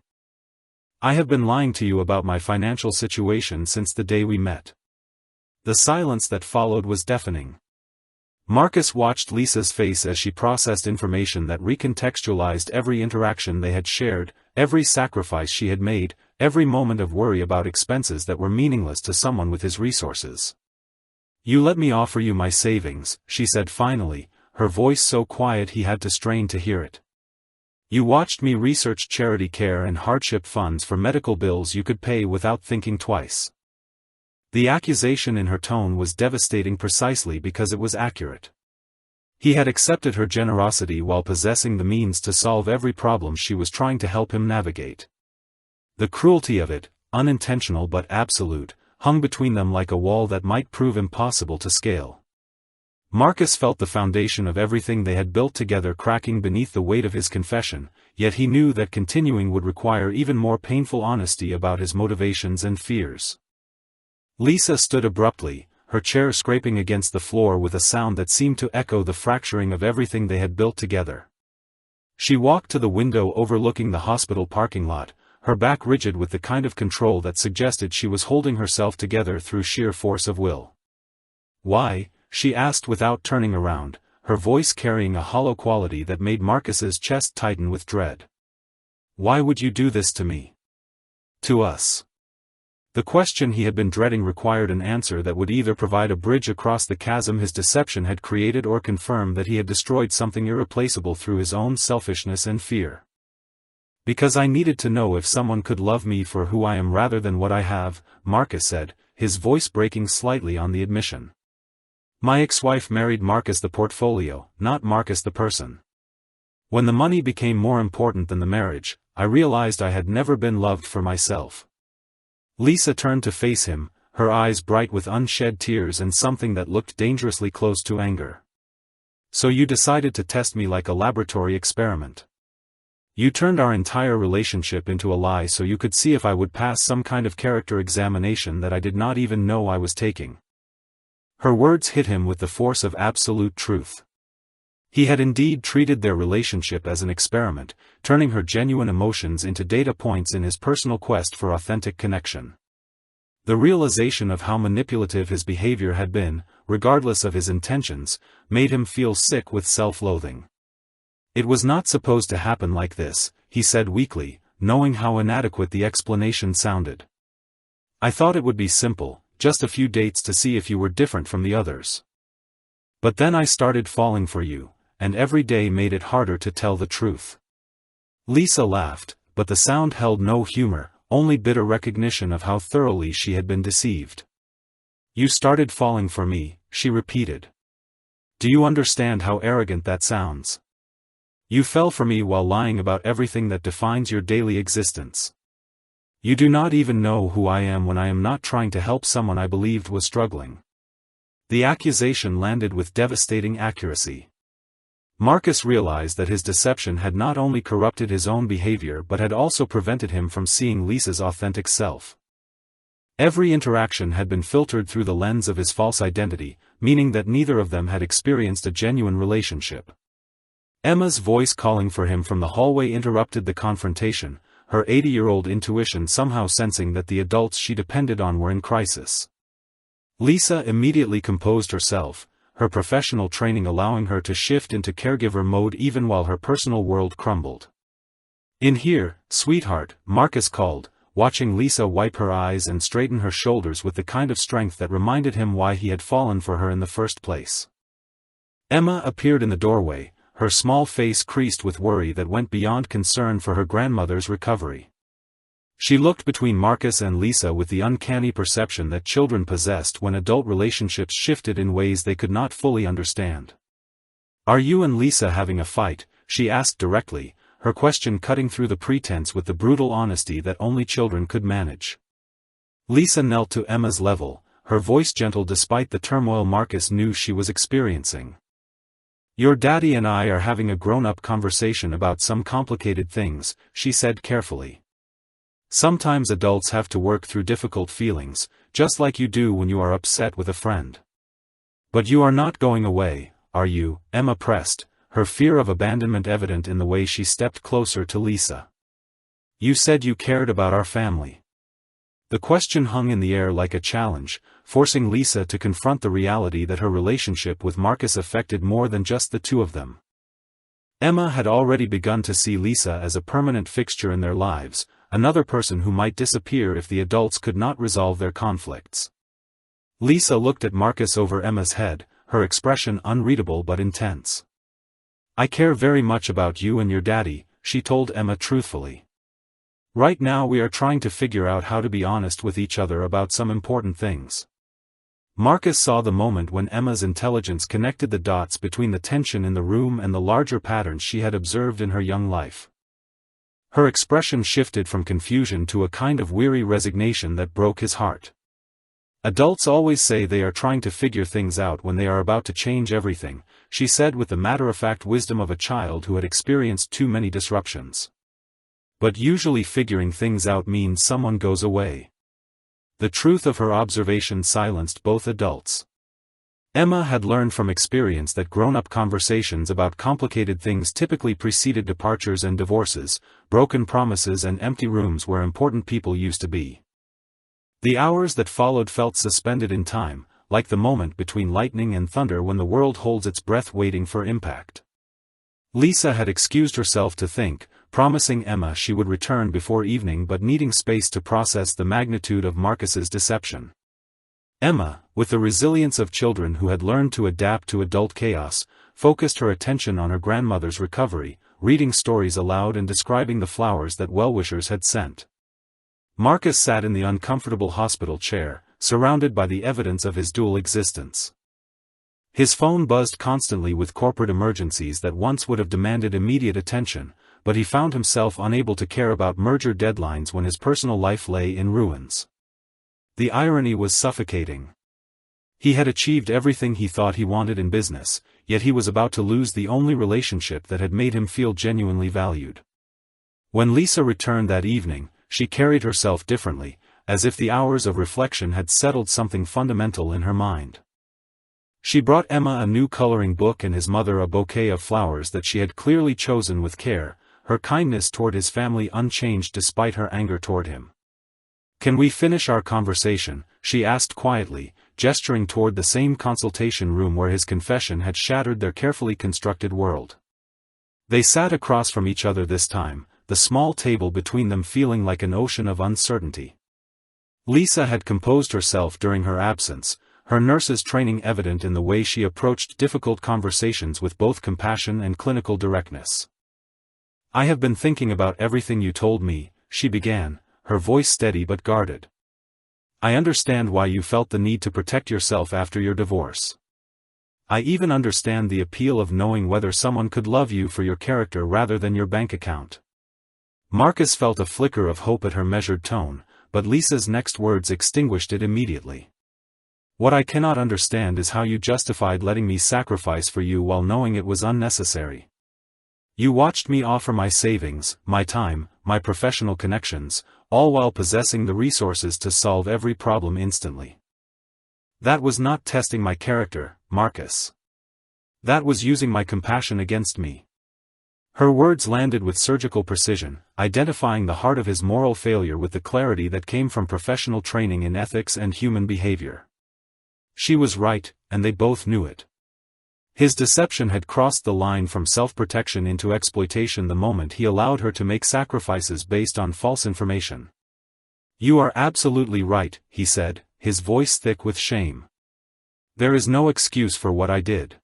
I have been lying to you about my financial situation since the day we met." The silence that followed was deafening. Marcus watched Lisa's face as she processed information that recontextualized every interaction they had shared, every sacrifice she had made, every moment of worry about expenses that were meaningless to someone with his resources. "You let me offer you my savings," she said finally, her voice so quiet he had to strain to hear it. "You watched me research charity care and hardship funds for medical bills you could pay without thinking twice." The accusation in her tone was devastating precisely because it was accurate. He had accepted her generosity while possessing the means to solve every problem she was trying to help him navigate. The cruelty of it, unintentional but absolute, hung between them like a wall that might prove impossible to scale. Marcus felt the foundation of everything they had built together cracking beneath the weight of his confession, yet he knew that continuing would require even more painful honesty about his motivations and fears. Lisa stood abruptly, her chair scraping against the floor with a sound that seemed to echo the fracturing of everything they had built together. She walked to the window overlooking the hospital parking lot, her back rigid with the kind of control that suggested she was holding herself together through sheer force of will. "Why?" she asked without turning around, her voice carrying a hollow quality that made Marcus's chest tighten with dread. "Why would you do this to me? To us?" The question he had been dreading required an answer that would either provide a bridge across the chasm his deception had created or confirm that he had destroyed something irreplaceable through his own selfishness and fear. "Because I needed to know if someone could love me for who I am rather than what I have," Marcus said, his voice breaking slightly on the admission. "My ex-wife married Marcus the portfolio, not Marcus the person. When the money became more important than the marriage, I realized I had never been loved for myself." Lisa turned to face him, her eyes bright with unshed tears and something that looked dangerously close to anger. "So you decided to test me like a laboratory experiment. You turned our entire relationship into a lie so you could see if I would pass some kind of character examination that I did not even know I was taking." Her words hit him with the force of absolute truth. He had indeed treated their relationship as an experiment, turning her genuine emotions into data points in his personal quest for authentic connection. The realization of how manipulative his behavior had been, regardless of his intentions, made him feel sick with self-loathing. "It was not supposed to happen like this," he said weakly, knowing how inadequate the explanation sounded. "I thought it would be simple, just a few dates to see if you were different from the others. But then I started falling for you, and every day made it harder to tell the truth." Lisa laughed, but the sound held no humor, only bitter recognition of how thoroughly she had been deceived. "You started falling for me," she repeated. "Do you understand how arrogant that sounds? You fell for me while lying about everything that defines your daily existence. You do not even know who I am when I am not trying to help someone I believed was struggling." The accusation landed with devastating accuracy. Marcus realized that his deception had not only corrupted his own behavior but had also prevented him from seeing Lisa's authentic self. Every interaction had been filtered through the lens of his false identity, meaning that neither of them had experienced a genuine relationship. Emma's voice calling for him from the hallway interrupted the confrontation, her 80-year-old intuition somehow sensing that the adults she depended on were in crisis. Lisa immediately composed herself, her professional training allowing her to shift into caregiver mode even while her personal world crumbled. "In here, sweetheart," Marcus called, watching Lisa wipe her eyes and straighten her shoulders with the kind of strength that reminded him why he had fallen for her in the first place. Emma appeared in the doorway, her small face creased with worry that went beyond concern for her grandmother's recovery. She looked between Marcus and Lisa with the uncanny perception that children possessed when adult relationships shifted in ways they could not fully understand. "Are you and Lisa having a fight?" she asked directly, her question cutting through the pretense with the brutal honesty that only children could manage. Lisa knelt to Emma's level, her voice gentle despite the turmoil Marcus knew she was experiencing. "Your daddy and I are having a grown-up conversation about some complicated things," she said carefully. "Sometimes adults have to work through difficult feelings, just like you do when you are upset with a friend. But you are not going away, are you?" Emma pressed, her fear of abandonment evident in the way she stepped closer to Lisa. "You said you cared about our family." The question hung in the air like a challenge, forcing Lisa to confront the reality that her relationship with Marcus affected more than just the two of them. Emma had already begun to see Lisa as a permanent fixture in their lives, another person who might disappear if the adults could not resolve their conflicts. Lisa looked at Marcus over Emma's head, her expression unreadable but intense. "I care very much about you and your daddy," she told Emma truthfully. "Right now we are trying to figure out how to be honest with each other about some important things." Marcus saw the moment when Emma's intelligence connected the dots between the tension in the room and the larger patterns she had observed in her young life. Her expression shifted from confusion to a kind of weary resignation that broke his heart. "Adults always say they are trying to figure things out when they are about to change everything," she said with the matter-of-fact wisdom of a child who had experienced too many disruptions. "But usually figuring things out means someone goes away." The truth of her observation silenced both adults. Emma had learned from experience that grown-up conversations about complicated things typically preceded departures and divorces, broken promises and empty rooms where important people used to be. The hours that followed felt suspended in time, like the moment between lightning and thunder when the world holds its breath waiting for impact. Lisa had excused herself to think, promising Emma she would return before evening but needing space to process the magnitude of Marcus's deception. Emma, with the resilience of children who had learned to adapt to adult chaos, focused her attention on her grandmother's recovery, reading stories aloud and describing the flowers that well-wishers had sent. Marcus sat in the uncomfortable hospital chair, surrounded by the evidence of his dual existence. His phone buzzed constantly with corporate emergencies that once would have demanded immediate attention, but he found himself unable to care about merger deadlines when his personal life lay in ruins. The irony was suffocating. He had achieved everything he thought he wanted in business, yet he was about to lose the only relationship that had made him feel genuinely valued. When Lisa returned that evening, she carried herself differently, as if the hours of reflection had settled something fundamental in her mind. She brought Emma a new coloring book and his mother a bouquet of flowers that she had clearly chosen with care, her kindness toward his family unchanged despite her anger toward him. "Can we finish our conversation?" she asked quietly, gesturing toward the same consultation room where his confession had shattered their carefully constructed world. They sat across from each other this time, the small table between them feeling like an ocean of uncertainty. Lisa had composed herself during her absence, her nurse's training evident in the way she approached difficult conversations with both compassion and clinical directness. "I have been thinking about everything you told me," she began, her voice steady but guarded. "I understand why you felt the need to protect yourself after your divorce. I even understand the appeal of knowing whether someone could love you for your character rather than your bank account." Marcus felt a flicker of hope at her measured tone, but Lisa's next words extinguished it immediately. "What I cannot understand is how you justified letting me sacrifice for you while knowing it was unnecessary. You watched me offer my savings, my time, my professional connections, all while possessing the resources to solve every problem instantly. That was not testing my character, Marcus. That was using my compassion against me." Her words landed with surgical precision, identifying the heart of his moral failure with the clarity that came from professional training in ethics and human behavior. She was right, and they both knew it. His deception had crossed the line from self-protection into exploitation the moment he allowed her to make sacrifices based on false information. "You are absolutely right," he said, his voice thick with shame. "There is no excuse for what I did.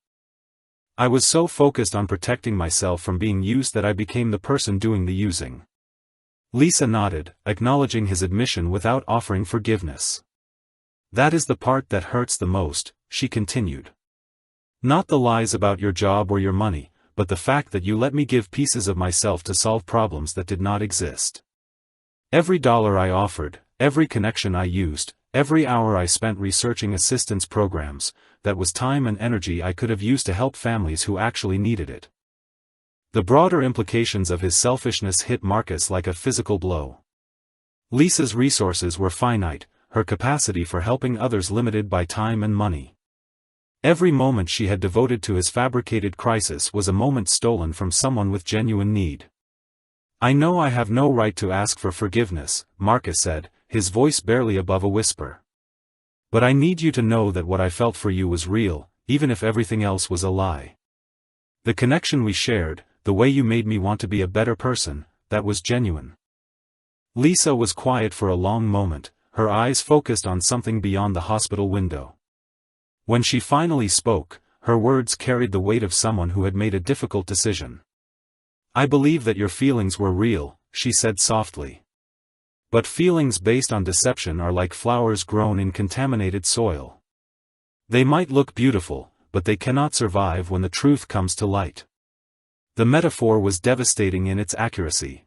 I was so focused on protecting myself from being used that I became the person doing the using." Lisa nodded, acknowledging his admission without offering forgiveness. "That is the part that hurts the most," she continued. "Not the lies about your job or your money, but the fact that you let me give pieces of myself to solve problems that did not exist. Every dollar I offered, every connection I used, every hour I spent researching assistance programs, that was time and energy I could have used to help families who actually needed it." The broader implications of his selfishness hit Marcus like a physical blow. Lisa's resources were finite, her capacity for helping others limited by time and money. Every moment she had devoted to his fabricated crisis was a moment stolen from someone with genuine need. "I know I have no right to ask for forgiveness," Marcus said, his voice barely above a whisper. "But I need you to know that what I felt for you was real, even if everything else was a lie. The connection we shared, the way you made me want to be a better person, that was genuine." Lisa was quiet for a long moment, her eyes focused on something beyond the hospital window. When she finally spoke, her words carried the weight of someone who had made a difficult decision. "I believe that your feelings were real," she said softly. "But feelings based on deception are like flowers grown in contaminated soil. They might look beautiful, but they cannot survive when the truth comes to light." The metaphor was devastating in its accuracy.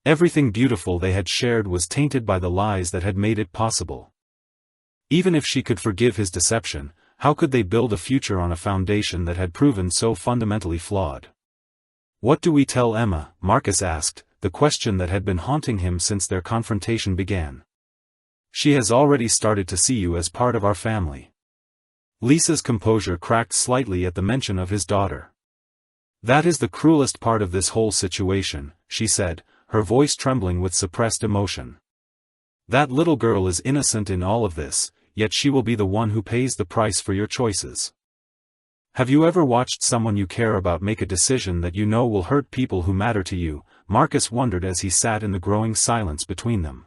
Everything beautiful they had shared was tainted by the lies that had made it possible. Even if she could forgive his deception, how could they build a future on a foundation that had proven so fundamentally flawed? "What do we tell Emma?" Marcus asked, the question that had been haunting him since their confrontation began. "She has already started to see you as part of our family." Lisa's composure cracked slightly at the mention of his daughter. "That is the cruelest part of this whole situation," she said, her voice trembling with suppressed emotion. "That little girl is innocent in all of this, yet she will be the one who pays the price for your choices. Have you ever watched someone you care about make a decision that you know will hurt people who matter to you?" Marcus wondered as he sat in the growing silence between them.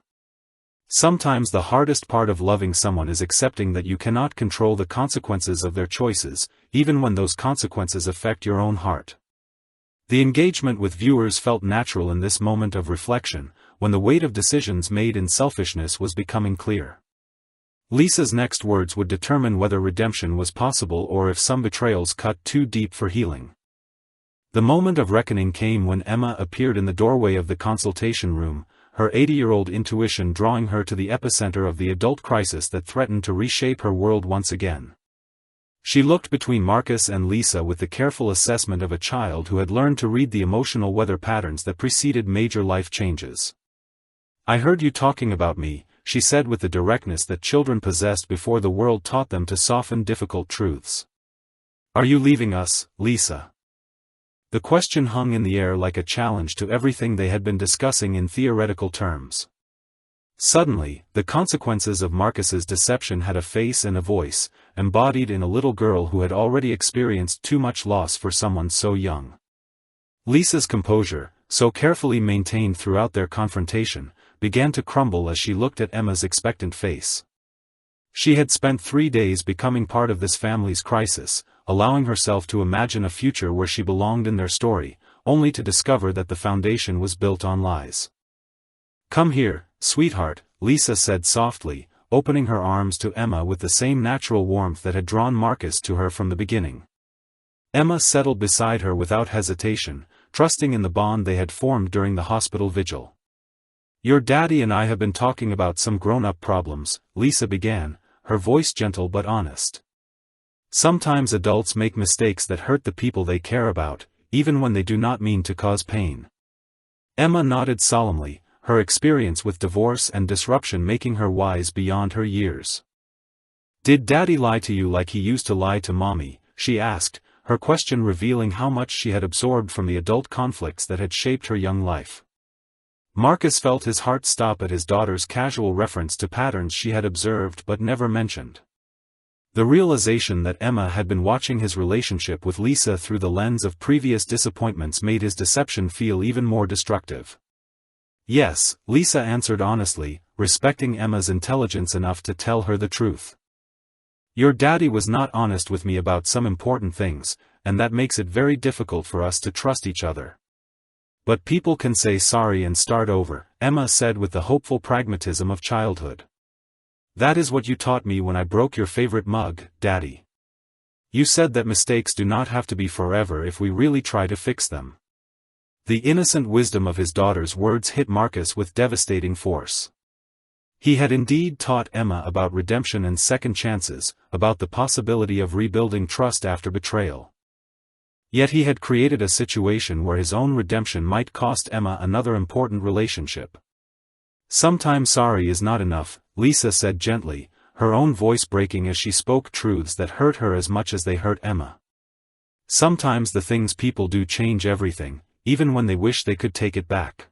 Sometimes the hardest part of loving someone is accepting that you cannot control the consequences of their choices, even when those consequences affect your own heart. The engagement with viewers felt natural in this moment of reflection, when the weight of decisions made in selfishness was becoming clear. Lisa's next words would determine whether redemption was possible or if some betrayals cut too deep for healing. The moment of reckoning came when Emma appeared in the doorway of the consultation room, her 80-year-old intuition drawing her to the epicenter of the adult crisis that threatened to reshape her world once again. She looked between Marcus and Lisa with the careful assessment of a child who had learned to read the emotional weather patterns that preceded major life changes. "I heard you talking about me," she said with the directness that children possessed before the world taught them to soften difficult truths. "Are you leaving us, Lisa?" The question hung in the air like a challenge to everything they had been discussing in theoretical terms. Suddenly, the consequences of Marcus's deception had a face and a voice, embodied in a little girl who had already experienced too much loss for someone so young. Lisa's composure, so carefully maintained throughout their confrontation, began to crumble as she looked at Emma's expectant face. She had spent 3 days becoming part of this family's crisis, allowing herself to imagine a future where she belonged in their story, only to discover that the foundation was built on lies. "Come here, sweetheart," Lisa said softly, opening her arms to Emma with the same natural warmth that had drawn Marcus to her from the beginning. Emma settled beside her without hesitation, trusting in the bond they had formed during the hospital vigil. "Your daddy and I have been talking about some grown-up problems," Lisa began, her voice gentle but honest. "Sometimes adults make mistakes that hurt the people they care about, even when they do not mean to cause pain." Emma nodded solemnly, her experience with divorce and disruption making her wise beyond her years. "Did Daddy lie to you like he used to lie to Mommy?" she asked, her question revealing how much she had absorbed from the adult conflicts that had shaped her young life. Marcus felt his heart stop at his daughter's casual reference to patterns she had observed but never mentioned. The realization that Emma had been watching his relationship with Lisa through the lens of previous disappointments made his deception feel even more destructive. "Yes," Lisa answered honestly, respecting Emma's intelligence enough to tell her the truth. "Your daddy was not honest with me about some important things, and that makes it very difficult for us to trust each other. But people can say sorry and start over," Emma said with the hopeful pragmatism of childhood. "That is what you taught me when I broke your favorite mug, Daddy. You said that mistakes do not have to be forever if we really try to fix them." The innocent wisdom of his daughter's words hit Marcus with devastating force. He had indeed taught Emma about redemption and second chances, about the possibility of rebuilding trust after betrayal. Yet he had created a situation where his own redemption might cost Emma another important relationship. "Sometimes sorry is not enough," Lisa said gently, her own voice breaking as she spoke truths that hurt her as much as they hurt Emma. "Sometimes the things people do change everything, even when they wish they could take it back."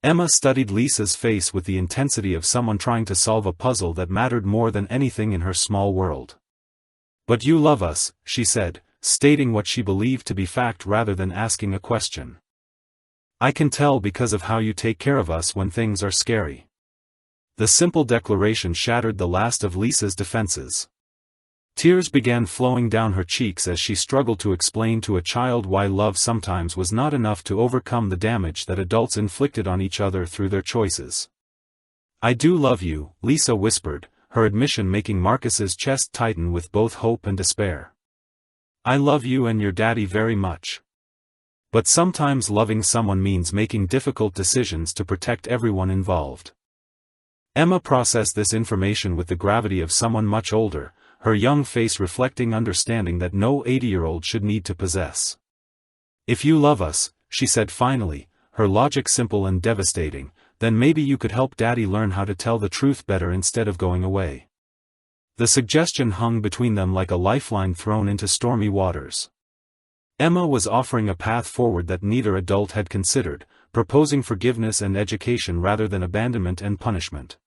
Emma studied Lisa's face with the intensity of someone trying to solve a puzzle that mattered more than anything in her small world. "But you love us," she said, stating what she believed to be fact rather than asking a question. "I can tell because of how you take care of us when things are scary." The simple declaration shattered the last of Lisa's defenses. Tears began flowing down her cheeks as she struggled to explain to a child why love sometimes was not enough to overcome the damage that adults inflicted on each other through their choices. "I do love you," Lisa whispered, her admission making Marcus's chest tighten with both hope and despair. "I love you and your daddy very much. But sometimes loving someone means making difficult decisions to protect everyone involved." Emma processed this information with the gravity of someone much older, her young face reflecting understanding that no 80-year-old should need to possess. "If you love us," she said finally, her logic simple and devastating, "then maybe you could help Daddy learn how to tell the truth better instead of going away." The suggestion hung between them like a lifeline thrown into stormy waters. Emma was offering a path forward that neither adult had considered, proposing forgiveness and education rather than abandonment and punishment.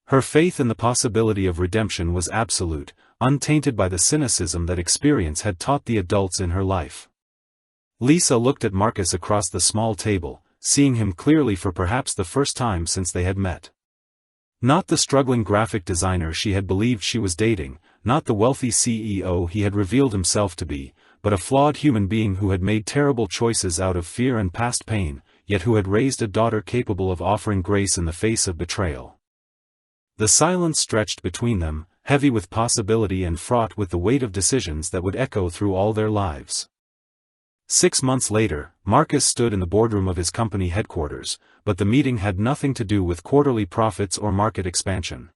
Her faith in the possibility of redemption was absolute, untainted by the cynicism that experience had taught the adults in her life. Lisa looked at Marcus across the small table, seeing him clearly for perhaps the first time since they had met. Not the struggling graphic designer she had believed she was dating, not the wealthy CEO he had revealed himself to be, but a flawed human being who had made terrible choices out of fear and past pain, yet who had raised a daughter capable of offering grace in the face of betrayal. The silence stretched between them, heavy with possibility and fraught with the weight of decisions that would echo through all their lives. 6 months later, Marcus stood in the boardroom of his company headquarters, but the meeting had nothing to do with quarterly profits or market expansion.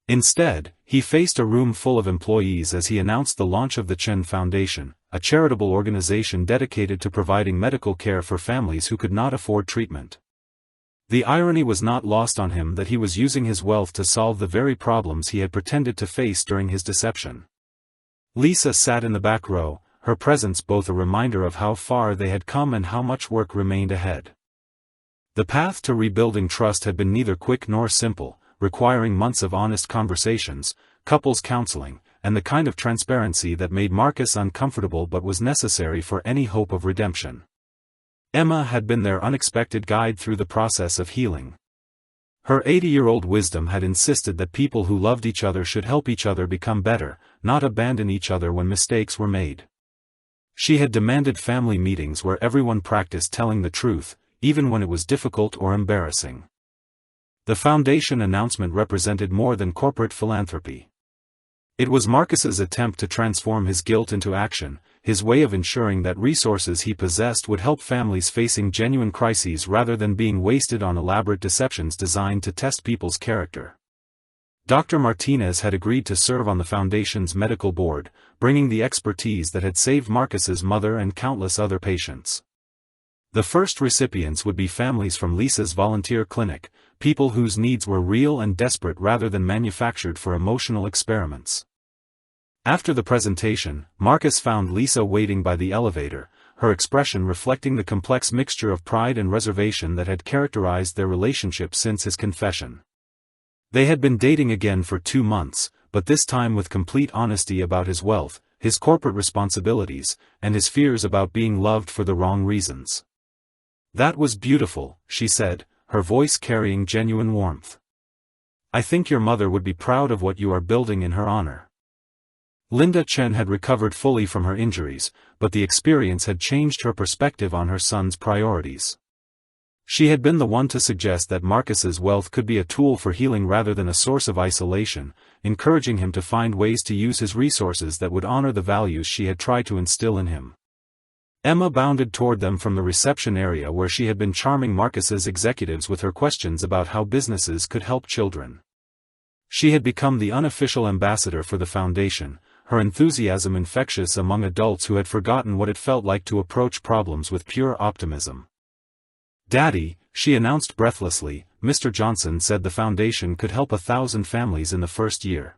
Instead, he faced a room full of employees as he announced the launch of the Chen Foundation, a charitable organization dedicated to providing medical care for families who could not afford treatment. The irony was not lost on him that he was using his wealth to solve the very problems he had pretended to face during his deception. Lisa sat in the back row, her presence both a reminder of how far they had come and how much work remained ahead. The path to rebuilding trust had been neither quick nor simple, requiring months of honest conversations, couples counseling, and the kind of transparency that made Marcus uncomfortable but was necessary for any hope of redemption. Emma had been their unexpected guide through the process of healing. Her 80-year-old wisdom had insisted that people who loved each other should help each other become better, not abandon each other when mistakes were made. She had demanded family meetings where everyone practiced telling the truth, even when it was difficult or embarrassing. The foundation announcement represented more than corporate philanthropy. It was Marcus's attempt to transform his guilt into action, his way of ensuring that resources he possessed would help families facing genuine crises rather than being wasted on elaborate deceptions designed to test people's character. Dr. Martinez had agreed to serve on the foundation's medical board, bringing the expertise that had saved Marcus's mother and countless other patients. The first recipients would be families from Lisa's volunteer clinic, people whose needs were real and desperate rather than manufactured for emotional experiments. After the presentation, Marcus found Lisa waiting by the elevator, her expression reflecting the complex mixture of pride and reservation that had characterized their relationship since his confession. They had been dating again for 2 months, but this time with complete honesty about his wealth, his corporate responsibilities, and his fears about being loved for the wrong reasons. "That was beautiful," she said, her voice carrying genuine warmth. "I think your mother would be proud of what you are building in her honor." Linda Chen had recovered fully from her injuries, but the experience had changed her perspective on her son's priorities. She had been the one to suggest that Marcus's wealth could be a tool for healing rather than a source of isolation, encouraging him to find ways to use his resources that would honor the values she had tried to instill in him. Emma bounded toward them from the reception area where she had been charming Marcus's executives with her questions about how businesses could help children. She had become the unofficial ambassador for the foundation, her enthusiasm infectious among adults who had forgotten what it felt like to approach problems with pure optimism. "Daddy," she announced breathlessly, "Mr. Johnson said the foundation could help 1,000 families in the first year.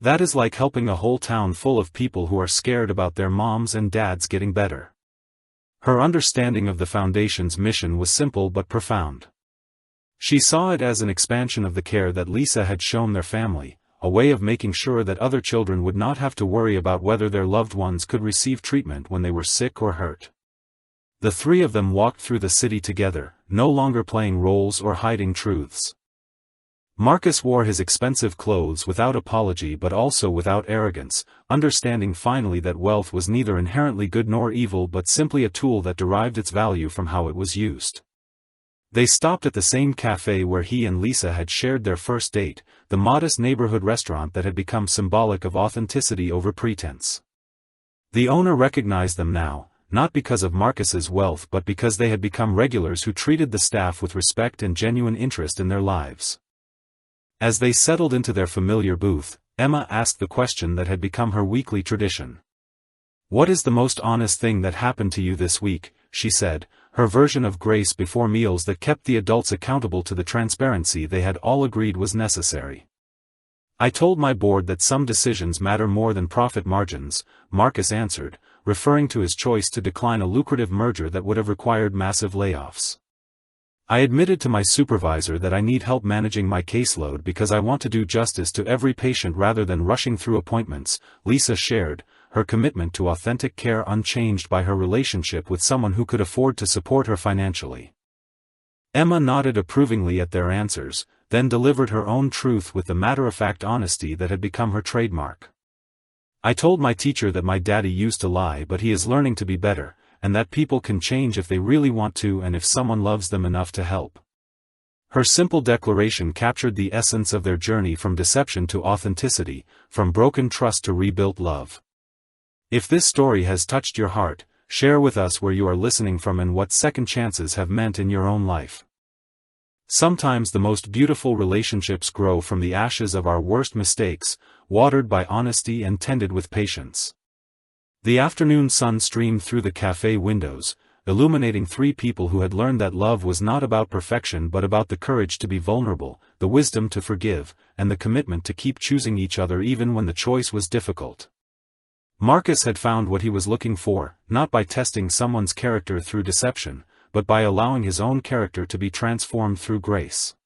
That is like helping a whole town full of people who are scared about their moms and dads getting better." Her understanding of the foundation's mission was simple but profound. She saw it as an expansion of the care that Lisa had shown their family, a way of making sure that other children would not have to worry about whether their loved ones could receive treatment when they were sick or hurt. The three of them walked through the city together, no longer playing roles or hiding truths. Marcus wore his expensive clothes without apology but also without arrogance, understanding finally that wealth was neither inherently good nor evil but simply a tool that derived its value from how it was used. They stopped at the same cafe where he and Lisa had shared their first date, the modest neighborhood restaurant that had become symbolic of authenticity over pretense. The owner recognized them now, not because of Marcus's wealth but because they had become regulars who treated the staff with respect and genuine interest in their lives. As they settled into their familiar booth, Emma asked the question that had become her weekly tradition. "What is the most honest thing that happened to you this week?" she said, her version of grace before meals that kept the adults accountable to the transparency they had all agreed was necessary. I told my board that some decisions matter more than profit margins, Marcus answered, referring to his choice to decline a lucrative merger that would have required massive layoffs. I admitted to my supervisor that I need help managing my caseload because I want to do justice to every patient rather than rushing through appointments. Lisa shared, her commitment to authentic care unchanged by her relationship with someone who could afford to support her financially. Emma nodded approvingly at their answers, then delivered her own truth with the matter-of-fact honesty that had become her trademark. I told my teacher that my daddy used to lie, but he is learning to be better, and that people can change if they really want to and if someone loves them enough to help. Her simple declaration captured the essence of their journey from deception to authenticity, from broken trust to rebuilt love. If this story has touched your heart, share with us where you are listening from and what second chances have meant in your own life. Sometimes the most beautiful relationships grow from the ashes of our worst mistakes, watered by honesty and tended with patience. The afternoon sun streamed through the cafe windows, illuminating three people who had learned that love was not about perfection but about the courage to be vulnerable, the wisdom to forgive, and the commitment to keep choosing each other even when the choice was difficult. Marcus had found what he was looking for, not by testing someone's character through deception, but by allowing his own character to be transformed through grace.